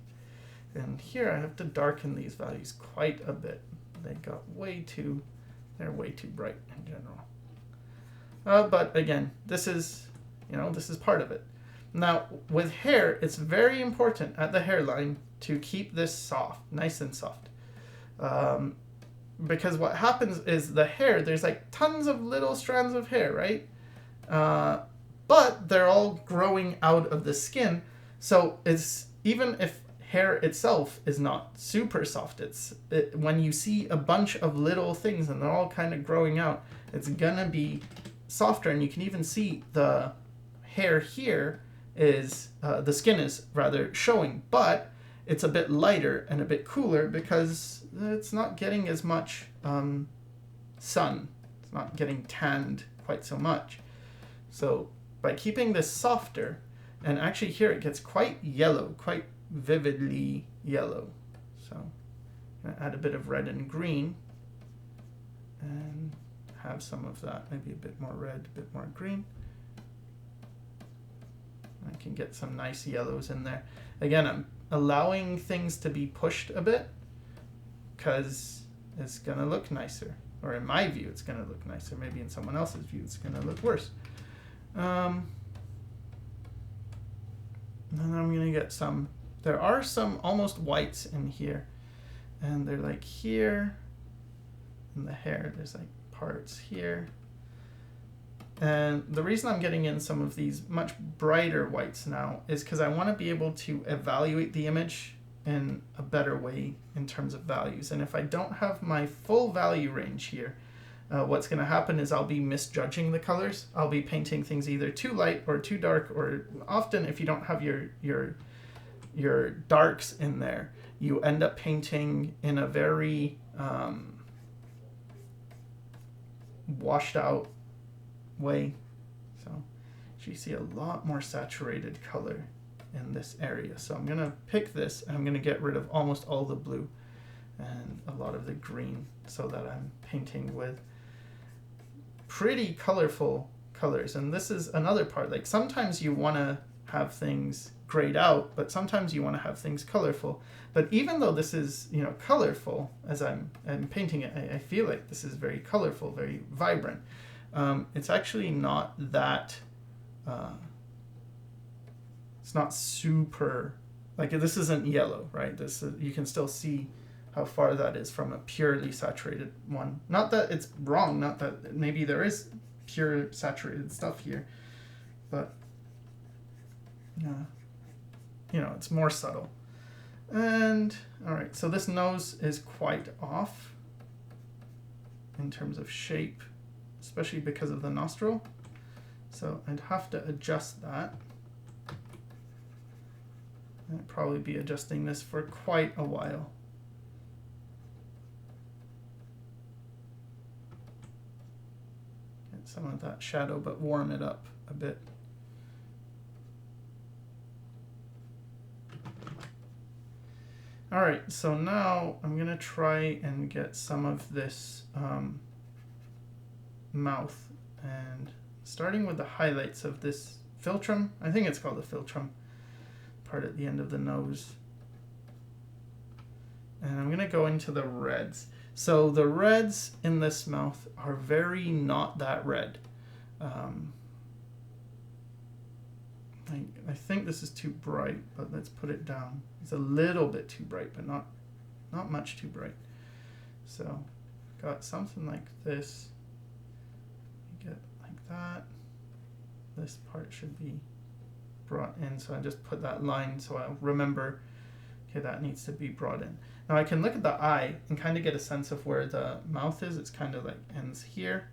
And here I have to darken these values quite a bit. They're way too bright in general. But again, this is, this is part of it. Now, with hair, it's very important at the hairline to keep this soft, nice and soft. Because what happens is the hair, there's like tons of little strands of hair, right? But they're all growing out of the skin. So it's, even if hair itself is not super soft, when you see a bunch of little things and they're all kind of growing out, it's gonna be softer. And you can even see the hair here is, the skin is rather showing, but it's a bit lighter and a bit cooler because it's not getting as much sun. It's not getting tanned quite so much. So by keeping this softer, and actually here it gets quite yellow, quite vividly yellow. So I'm going to add a bit of red and green and have some of that, maybe a bit more red, a bit more green. I can get some nice yellows in there. Again, I'm allowing things to be pushed a bit because it's going to look nicer. Or in my view, it's going to look nicer. Maybe in someone else's view, it's going to look worse. And then I'm going to get some, there are some almost whites in here. And they're like here in the hair. There's like parts here. And the reason I'm getting in some of these much brighter whites now is because I want to be able to evaluate the image in a better way in terms of values. And if I don't have my full value range here, what's going to happen is I'll be misjudging the colors. I'll be painting things either too light or too dark, or often if you don't have your darks in there, you end up painting in a very washed out way. So you see a lot more saturated color in this area. So I'm going to pick this and I'm going to get rid of almost all the blue and a lot of the green so that I'm painting with pretty colorful colors. And this is another part, like sometimes you want to have things grayed out, but sometimes you want to have things colorful. But even though this is, colorful, as I'm painting it, I feel like this is very colorful, very vibrant. It's actually not that, it's not super, like this isn't yellow, right? You can still see how far that is from a purely saturated one. Not that it's wrong, not that maybe there is pure saturated stuff here, but it's more subtle. And all right, so this nose is quite off in terms of shape, especially because of the nostril. So I'd have to adjust that. I'd probably be adjusting this for quite a while. Get some of that shadow, but warm it up a bit. All right, so now I'm gonna try and get some of this mouth, and starting with the highlights of this philtrum. I think it's called the philtrum part at the end of the nose. And I'm gonna go into the reds. So the reds in this mouth are very not that red. I think this is too bright, but let's put it down. It's a little bit too bright, but not much too bright. So got something like this. You get like that. This part should be brought in, so I just put that line so I'll remember, okay, that needs to be brought in. Now I can look at the eye and kind of get a sense of where the mouth is. It's kind of like ends here.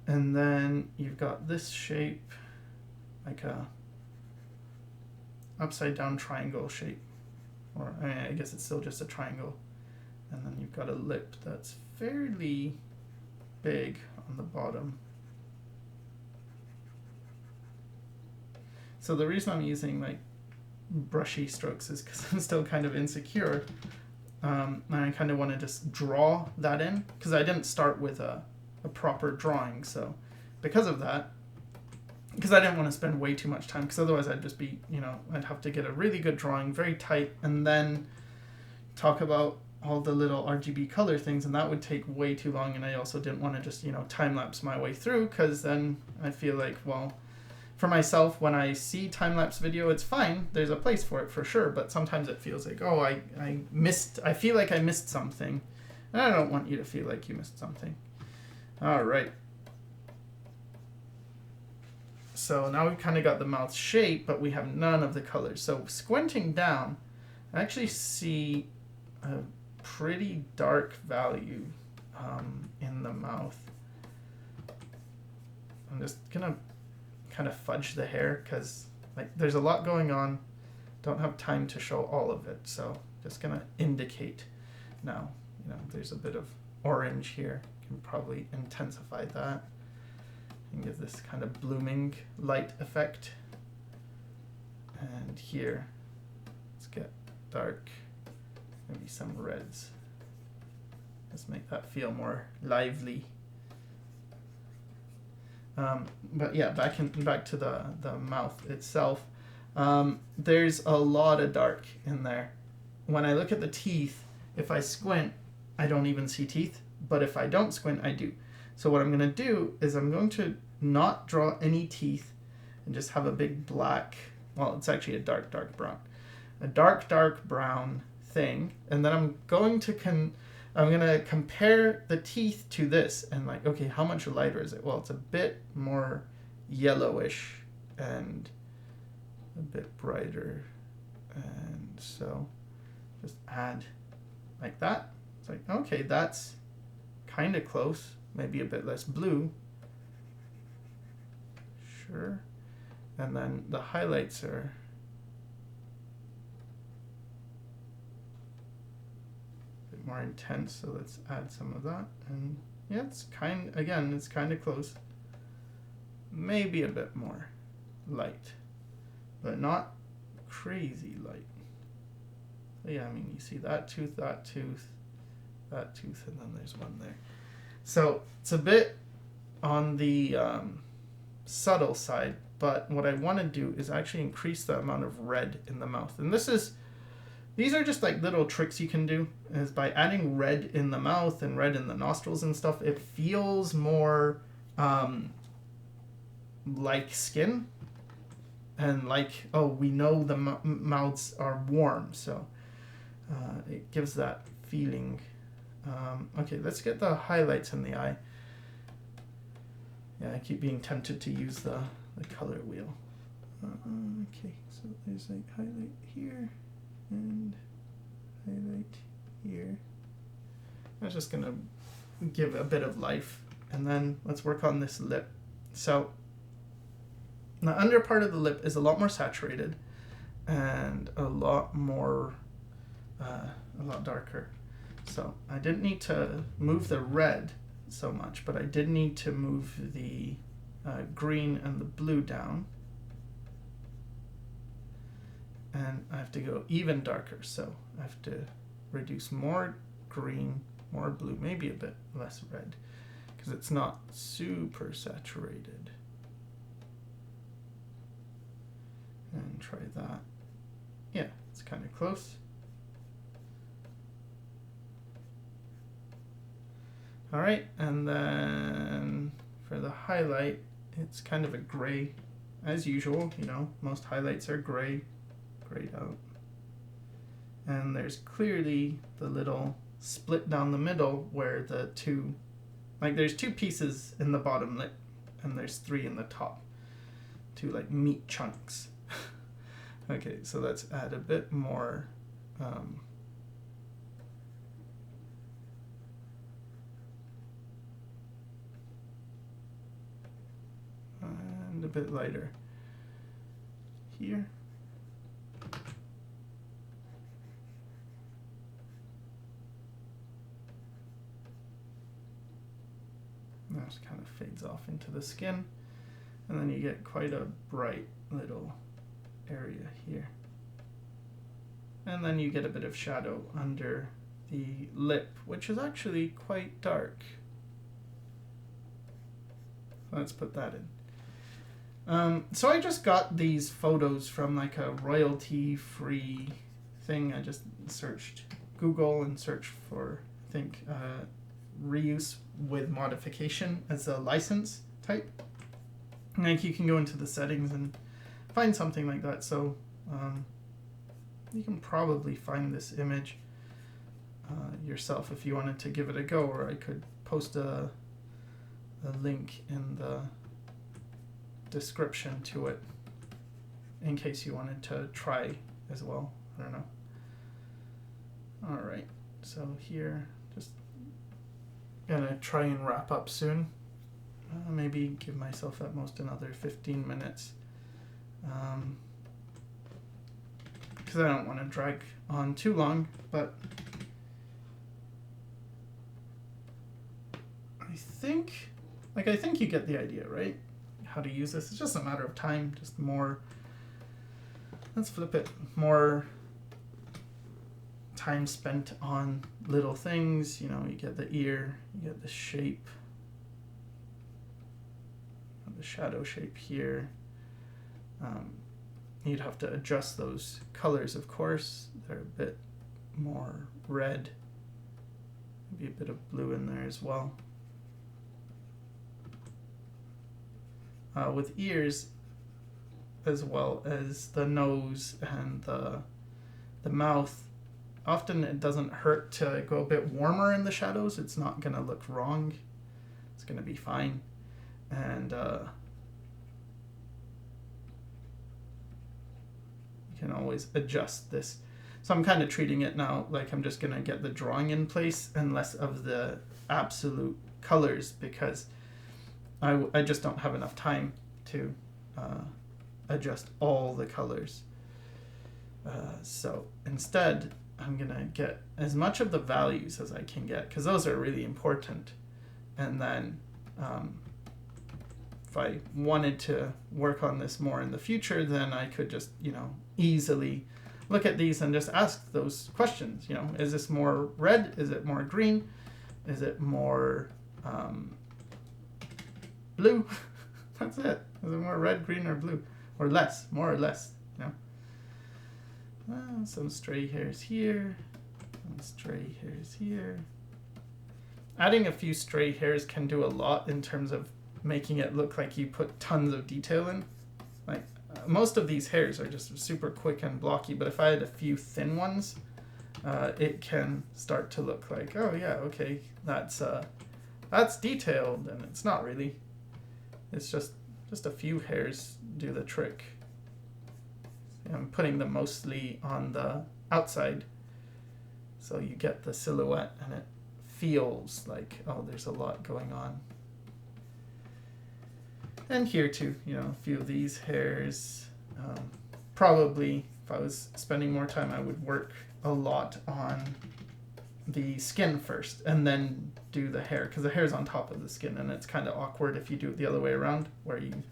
And then you've got this shape, like a upside down triangle shape, or I guess it's still just a triangle. And then you've got a lip that's fairly big on the bottom. So the reason I'm using like brushy strokes is because I'm still kind of insecure. And I kind of want to just draw that in because I didn't start with a proper drawing. So because of that, because I didn't want to spend way too much time, because otherwise I'd just be, I'd have to get a really good drawing, very tight, and then talk about all the little RGB color things, and that would take way too long, and I also didn't want to just, you know, time-lapse my way through, because then I feel like, well, for myself, when I see time-lapse video, it's fine, there's a place for it for sure, but sometimes it feels like, oh, I feel like I missed something, and I don't want you to feel like you missed something. All right. So now we've kind of got the mouth shape, but we have none of the colors. So squinting down, I actually see a pretty dark value in the mouth. I'm just gonna kind of fudge the hair because like there's a lot going on. Don't have time to show all of it, so just gonna indicate now. You know, there's a bit of orange here. Can probably intensify that and give this kind of blooming light effect. And here, let's get dark, maybe some reds. Let's make that feel more lively. But yeah, back to the mouth itself. There's a lot of dark in there. When I look at the teeth, if I squint, I don't even see teeth. But if I don't squint, I do. So what I'm going to do is I'm going to not draw any teeth and just have a big black, well, it's actually a dark brown. A dark brown thing. And then I'm going to compare the teeth to this and like, okay, how much lighter is it? Well, it's a bit more yellowish and a bit brighter. And so just add like that. It's like, okay, that's kind of close, maybe a bit less blue. Sure. And then the highlights are a bit more intense, so let's add some of that. And yeah, it's kind of close. Maybe a bit more light, but not crazy light. So yeah, I mean, you see that tooth, that tooth, and then there's one there. So it's a bit on the subtle side, but what I want to do is actually increase the amount of red in the mouth. And these are just like little tricks you can do, is by adding red in the mouth and red in the nostrils and stuff, it feels more like skin, and like, oh, we know the mouths are warm, so it gives that feeling. Okay, let's get the highlights in the eye. Yeah, I keep being tempted to use the color wheel. Okay, so there's like highlight here and highlight here. I'm just gonna give a bit of life, and then let's work on this lip. So the under part of the lip is a lot more saturated and a lot darker. So I didn't need to move the red so much, but I did need to move the green and the blue down. And I have to go even darker, so I have to reduce more green, more blue, maybe a bit less red, because it's not super saturated. And try that. Yeah, it's kind of close. All right, and then for the highlight, it's kind of a gray, as usual, you know, most highlights are gray, grayed out. And there's clearly the little split down the middle where the two, like there's two pieces in the bottom lip, and there's three in the top, two like meat chunks. Okay, so let's add a bit more and a bit lighter here. That just kind of fades off into the skin, and then you get quite a bright little area here. And then you get a bit of shadow under the lip, which is actually quite dark. Let's put that in. So I just got these photos from like a royalty-free thing. I just searched Google and search for, I think, reuse with modification as a license type. And like you can go into the settings and find something like that. So you can probably find this image yourself if you wanted to give it a go, or I could post a link in the description to it in case you wanted to try as well. I don't know. All right, so here, just gonna try and wrap up soon. Maybe give myself at most another 15 minutes. Because I don't want to drag on too long, but I think you get the idea, right? How to use this. It's just a matter of time, just more, let's flip it, more time spent on little things. You know, you get the ear, you get the shape, the shadow shape here. You'd have to adjust those colors, of course. They're a bit more red, maybe a bit of blue in there as well. With ears, as well as the nose and the mouth, often it doesn't hurt to go a bit warmer in the shadows. It's not going to look wrong. It's going to be fine. And you can always adjust this. So I'm kind of treating it now like I'm just going to get the drawing in place and less of the absolute colors, because I just don't have enough time to adjust all the colors. So instead, I'm going to get as much of the values as I can get, because those are really important. And then if I wanted to work on this more in the future, then I could just, you know, easily look at these and just ask those questions. You know, is this more red? Is it more green? Is it more blue? That's it. Is it more red, green, or blue? Or less, more or less, you know? Some stray hairs here, some stray hairs here. Adding a few stray hairs can do a lot in terms of making it look like you put tons of detail in. Like most of these hairs are just super quick and blocky, but if I had a few thin ones, it can start to look like, oh yeah, okay, that's detailed, and it's not really. It's just a few hairs do the trick. I'm putting them mostly on the outside, so you get the silhouette and it feels like, oh, there's a lot going on. And here too, you know, a few of these hairs. Probably, if I was spending more time, I would work a lot on the skin first and then do the hair, because the hair's on top of the skin, and it's kind of awkward if you do it the other way around, where you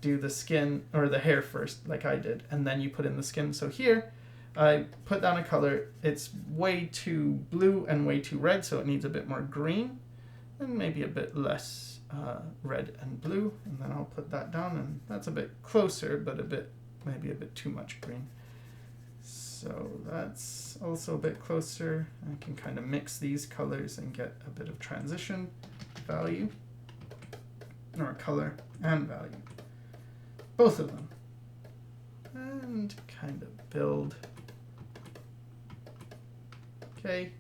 do the skin or the hair first, like I did, and then you put in the skin. So here, I put down a color. It's way too blue and way too red, so it needs a bit more green, and maybe a bit less red and blue, and then I'll put that down, and that's a bit closer, but maybe a bit too much green. So that's also a bit closer. I can kind of mix these colors and get a bit of transition value, or color and value, both of them, and kind of build. Okay,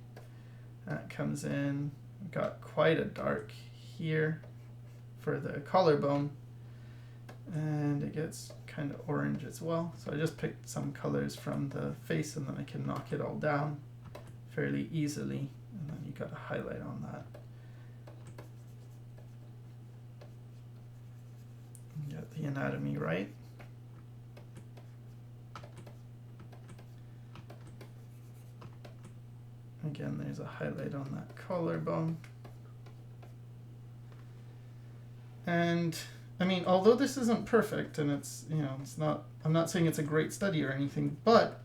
that comes in. I've got quite a dark here for the collarbone, and it gets kind of orange as well. So I just picked some colors from the face, and then I can knock it all down fairly easily, and then you got a highlight on that. Get the anatomy right. Again, there's a highlight on that collarbone. And I mean, although this isn't perfect, and it's, you know, it's not, I'm not saying it's a great study or anything, but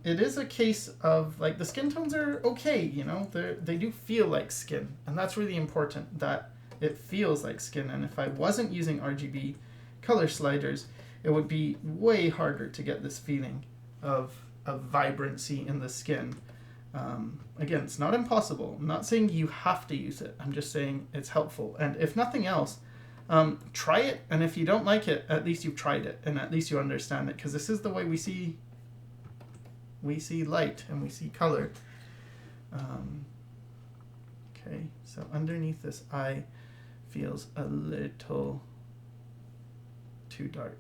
it is a case of, like, the skin tones are okay, you know, they do feel like skin, and that's really important, that it feels like skin. And if I wasn't using RGB color sliders, it would be way harder to get this feeling of vibrancy in the skin Again, it's not impossible. I'm not saying you have to use it. I'm just saying it's helpful. And if nothing else, try it. And if you don't like it, at least you've tried it, and at least you understand it, because this is the way we see light and we see color. Okay, so underneath this eye feels a little too dark.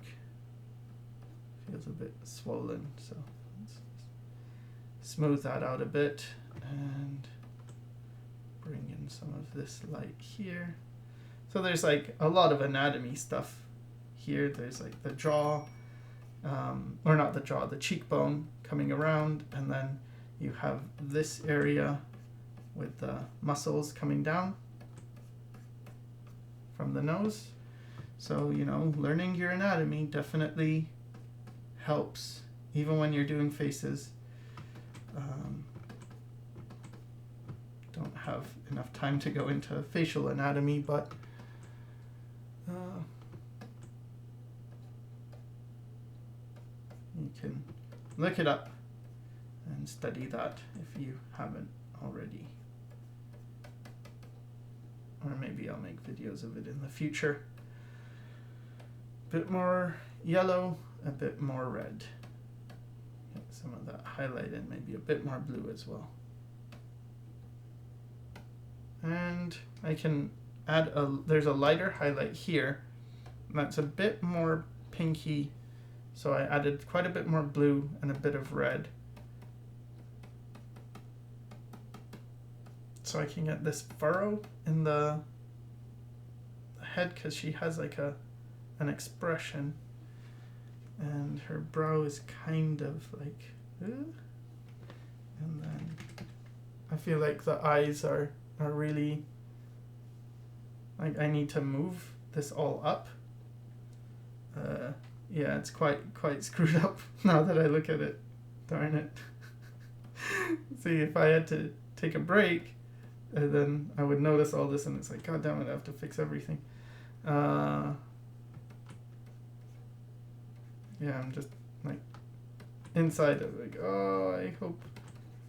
Feels a bit swollen, so let's smooth that out a bit and bring in some of this light here. So there's like a lot of anatomy stuff here. There's like the jaw, or not the jaw, the cheekbone coming around, and then you have this area with the muscles coming down from the nose. So, you know, learning your anatomy definitely helps, even when you're doing faces. Don't have enough time to go into facial anatomy, but you can look it up and study that if you haven't already. Or maybe I'll make videos of it in the future. A bit more yellow, a bit more red. Get some of that highlight in, maybe a bit more blue as well. And I can add there's a lighter highlight here that's a bit more pinky, so I added quite a bit more blue and a bit of red. So I can get this furrow in the head, because she has like an expression, and her brow is kind of like, and then I feel like the eyes are really, like, I need to move this all up. Yeah, it's quite screwed up now that I look at it. Darn it. See, if I had to take a break, then I would notice all this, and it's like, God damn it, I have to fix everything. Yeah, I'm just like inside of like, oh,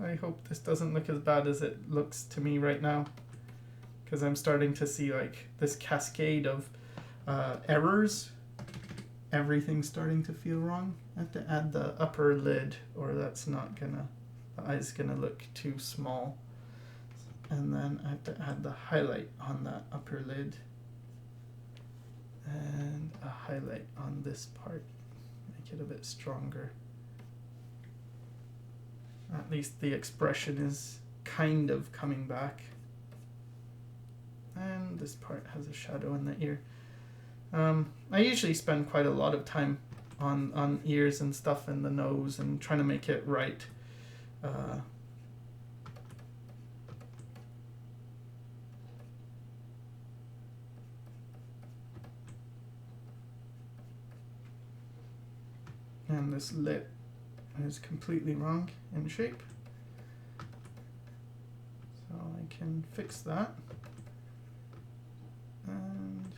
I hope this doesn't look as bad as it looks to me right now, because I'm starting to see like this cascade of errors. Everything's starting to feel wrong. I have to add the upper lid, or that's not gonna, the eye's gonna look too small. And then I have to add the highlight on that upper lid, and a highlight on this part, make it a bit stronger. At least the expression is kind of coming back. And this part has a shadow in the ear. I usually spend quite a lot of time on ears and stuff, and the nose, and trying to make it right. And this lip is completely wrong in shape, so I can fix that. And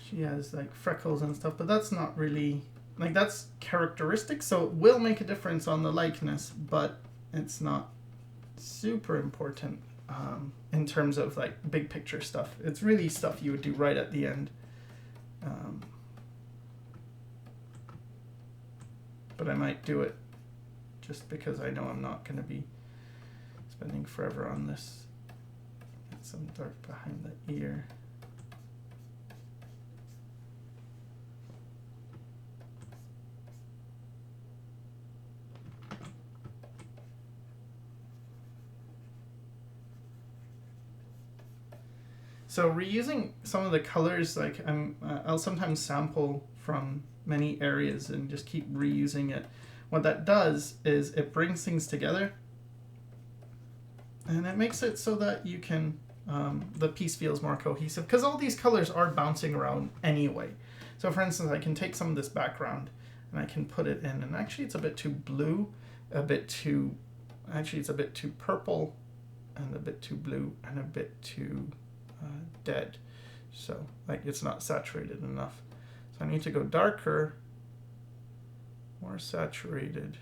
she has like freckles and stuff, but that's not really, like, that's characteristic, so it will make a difference on the likeness, but it's not super important in terms of like big picture stuff. It's really stuff you would do right at the end. But I might do it just because I know I'm not going to be spending forever on this. Get some dark behind the ear. So reusing some of the colors, like I'll sometimes sample from many areas and just keep reusing it. What that does is it brings things together, and it makes it so that you can, the piece feels more cohesive, because all these colors are bouncing around anyway. So for instance, I can take some of this background and I can put it in, and actually it's a bit too blue, actually it's a bit too purple, and a bit too blue, and a bit too dead. So like it's not saturated enough. So I need to go darker more saturated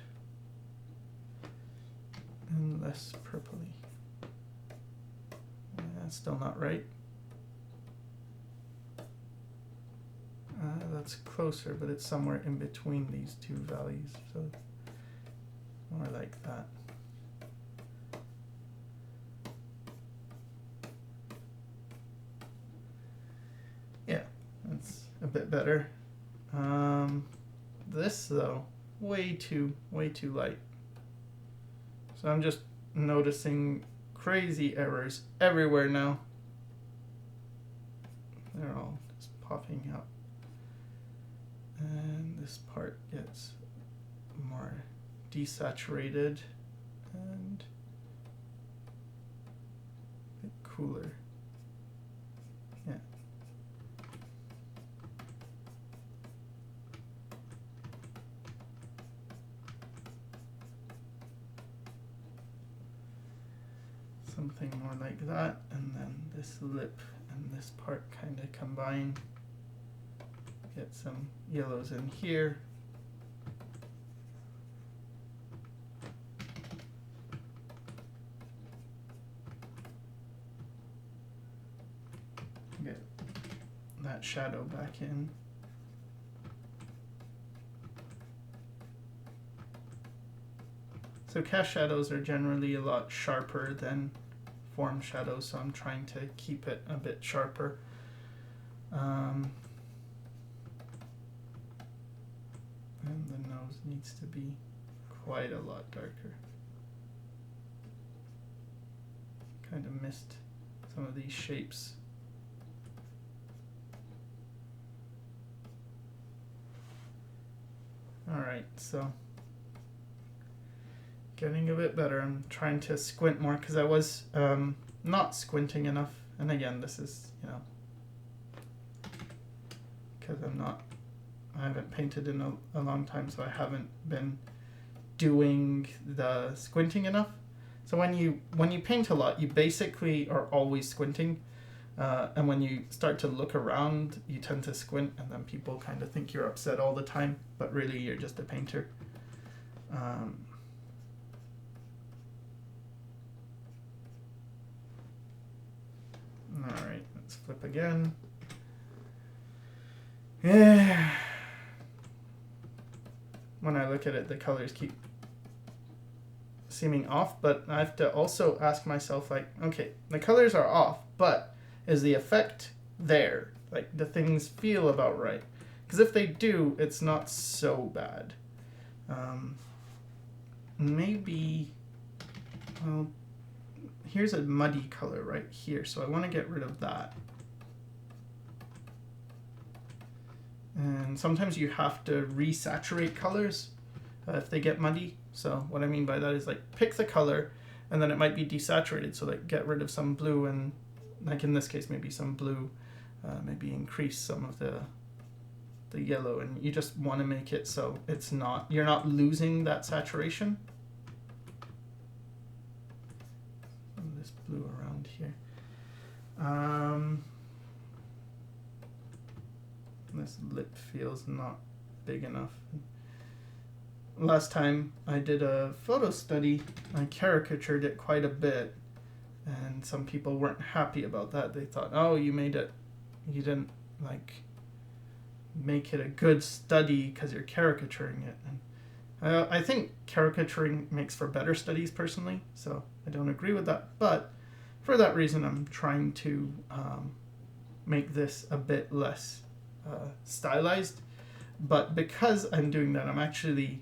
and less purpley. That's still not right. That's closer, but it's somewhere in between these two values, so more like that. Yeah, that's a bit better. This though, way too light. So I'm just noticing crazy errors everywhere now. They're all just popping up. And this part gets more desaturated and a bit cooler. Yeah. Something more like that, and then this lip and this part kind of combine. Get some yellows in here. Get that shadow back in. So cast shadows are generally a lot sharper than form shadows, so I'm trying to keep it a bit sharper. And the nose needs to be quite a lot darker. Kind of missed some of these shapes. Alright, so getting a bit better. I'm trying to squint more because I was not squinting enough. And again, this is, you know, because I haven't painted in a long time, so I haven't been doing the squinting enough. So when you paint a lot, you basically are always squinting. And when you start to look around, you tend to squint, and then people kind of think you're upset all the time, but really you're just a painter. All right, let's flip again. Yeah. When I look at it, the colors keep seeming off, but I have to also ask myself, like, okay, the colors are off, but is the effect there? Like, do things feel about right? Because if they do, it's not so bad. Maybe, well, here's a muddy color right here, so I want to get rid of that. And sometimes you have to resaturate colors if they get muddy. So what I mean by that is, like, pick the color, and then it might be desaturated, so like get rid of some blue, and like in this case maybe some blue, maybe increase some of the yellow, and you just want to make it so it's not, you're not losing that saturation. This blue around here. This lip feels not big enough. Last time I did a photo study, I caricatured it quite a bit, and some people weren't happy about that. They thought, oh, you didn't like make it a good study because you're caricaturing it. And I think caricaturing makes for better studies personally, so I don't agree with that. But for that reason, I'm trying to make this a bit less stylized. But because I'm doing that, I'm actually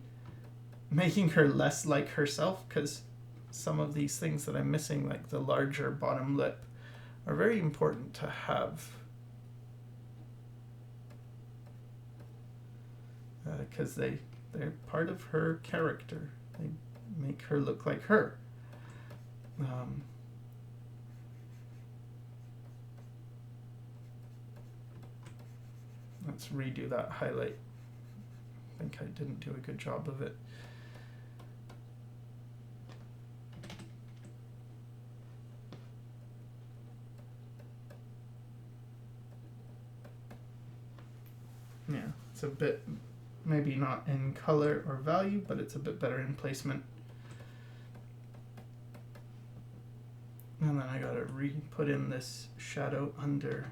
making her less like herself, because some of these things that I'm missing, like the larger bottom lip, are very important to have. Because they're part of her character. They make her look like her. Let's redo that highlight. I think I didn't do a good job of it. Yeah, it's a bit Maybe not in color or value, but it's a bit better in placement. And then I gotta put in this shadow under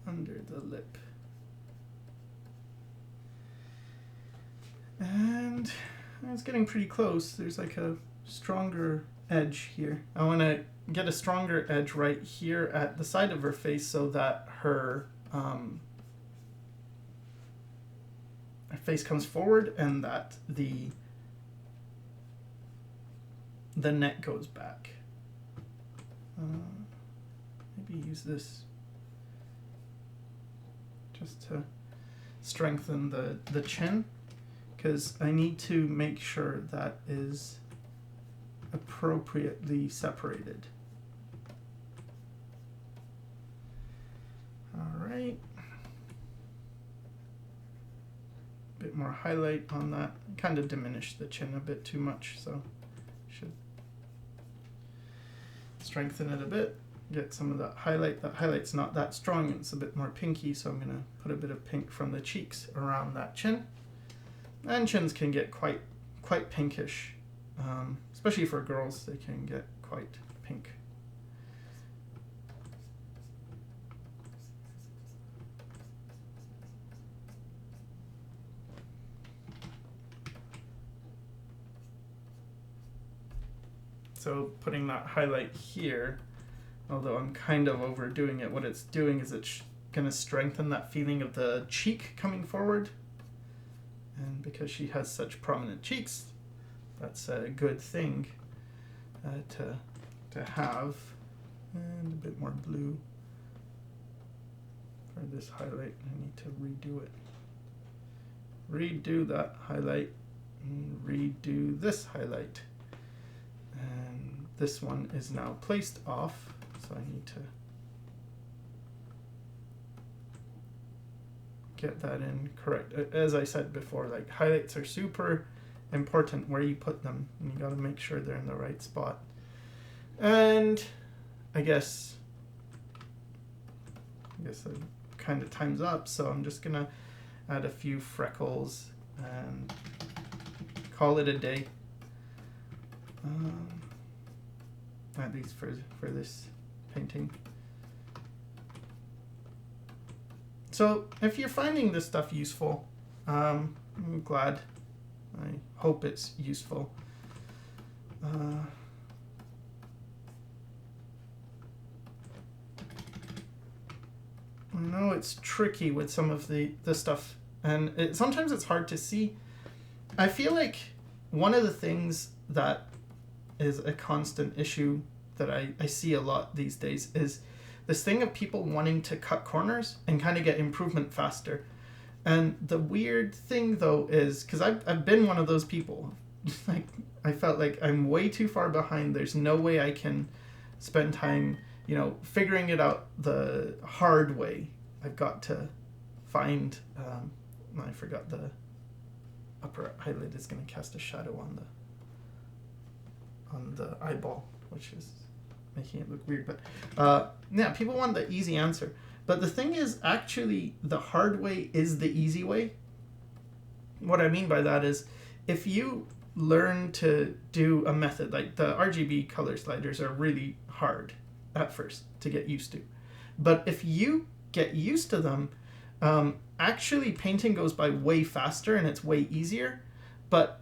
the lip. And it's getting pretty close. There's like a stronger edge here. I want to get a stronger edge right here at the side of her face so that her face comes forward and that the neck goes back. Maybe use this just to strengthen the chin, because I need to make sure that is appropriately separated. All right. A bit more highlight on that. Kind of diminished the chin a bit too much, so should strengthen it a bit. Get some of that highlight. That highlight's not that strong, it's a bit more pinky, so I'm going to put a bit of pink from the cheeks around that chin. And chins can get quite pinkish, especially for girls. They can get quite pink. So putting that highlight here, although I'm kind of overdoing it, what it's doing is it's going to strengthen that feeling of the cheek coming forward. And because she has such prominent cheeks, that's a good thing to have. And a bit more blue for this highlight. I need to redo it. Redo that highlight and redo this highlight. And this one is now placed off, so I need to get that in correct. As I said before, like, highlights are super important where you put them, and you got to make sure they're in the right spot. And I guess kind of time's up, so I'm just gonna add a few freckles and call it a day. At least for this painting. So if you're finding this stuff useful, I'm glad. I hope it's useful. I know it's tricky with some of the stuff, and sometimes it's hard to see. I feel like one of the things that is a constant issue that I see a lot these days is this thing of people wanting to cut corners and kind of get improvement faster. And the weird thing though is, because I've been one of those people, like, I felt like I'm way too far behind. There's no way I can spend time, figuring it out the hard way. I've got to find, I forgot the upper eyelid is going to cast a shadow on the eyeball, which is making it look weird. But yeah, people want the easy answer. But the thing is, actually, the hard way is the easy way. What I mean by that is, if you learn to do a method, like the RGB color sliders are really hard at first to get used to. But if you get used to them, actually painting goes by way faster and it's way easier. But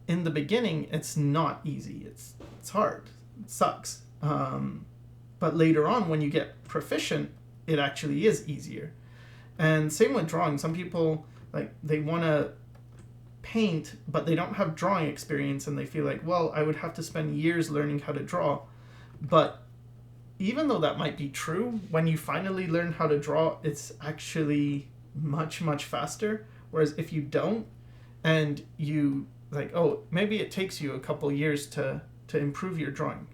in the beginning, it's not easy. It's hard. It sucks. But later on, when you get proficient, it actually is easier. And same with drawing. Some people, like, they want to paint, but they don't have drawing experience, and they feel like, well, I would have to spend years learning how to draw. But even though that might be true, when you finally learn how to draw, it's actually much, much faster. Whereas if you don't, and you, like, oh, maybe it takes you a couple years to improve your drawing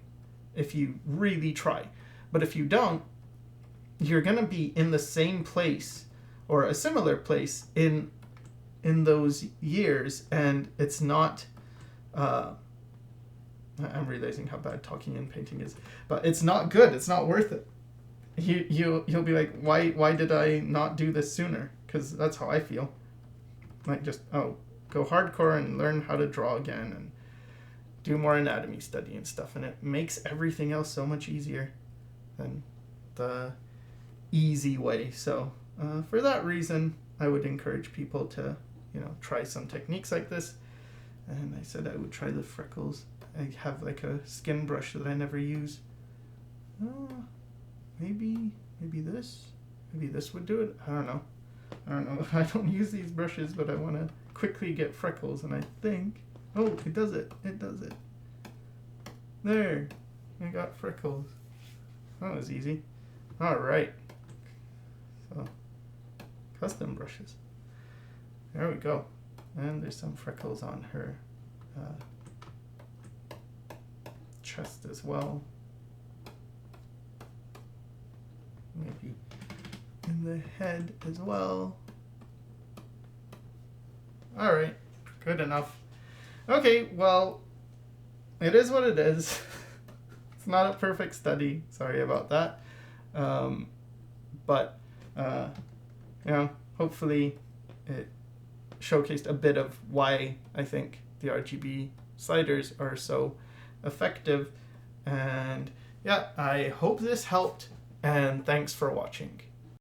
if you really try. But if you don't, you're going to be in the same place or a similar place in those years, and it's not, I'm realizing how bad talking and painting is, but it's not good. It's not worth it. You'll be like, why did I not do this sooner? Because that's how I feel. might just, go hardcore and learn how to draw again and do more anatomy study and stuff. And it makes everything else so much easier than the easy way. So for that reason, I would encourage people to, try some techniques like this. And I said I would try the freckles. I have like a skin brush that I never use. Maybe this. Maybe this would do it. I don't know. I don't use these brushes, but I want to quickly get freckles, and I think, it does it. It does it. There, I got freckles. That was easy. All right. So, custom brushes. There we go. And there's some freckles on her chest as well. Maybe in the head as well. All right, good enough. Okay, well, it is what it is. It's not a perfect study. Sorry about that. But hopefully it showcased a bit of why I think the RGB sliders are so effective. And yeah, I hope this helped, and thanks for watching.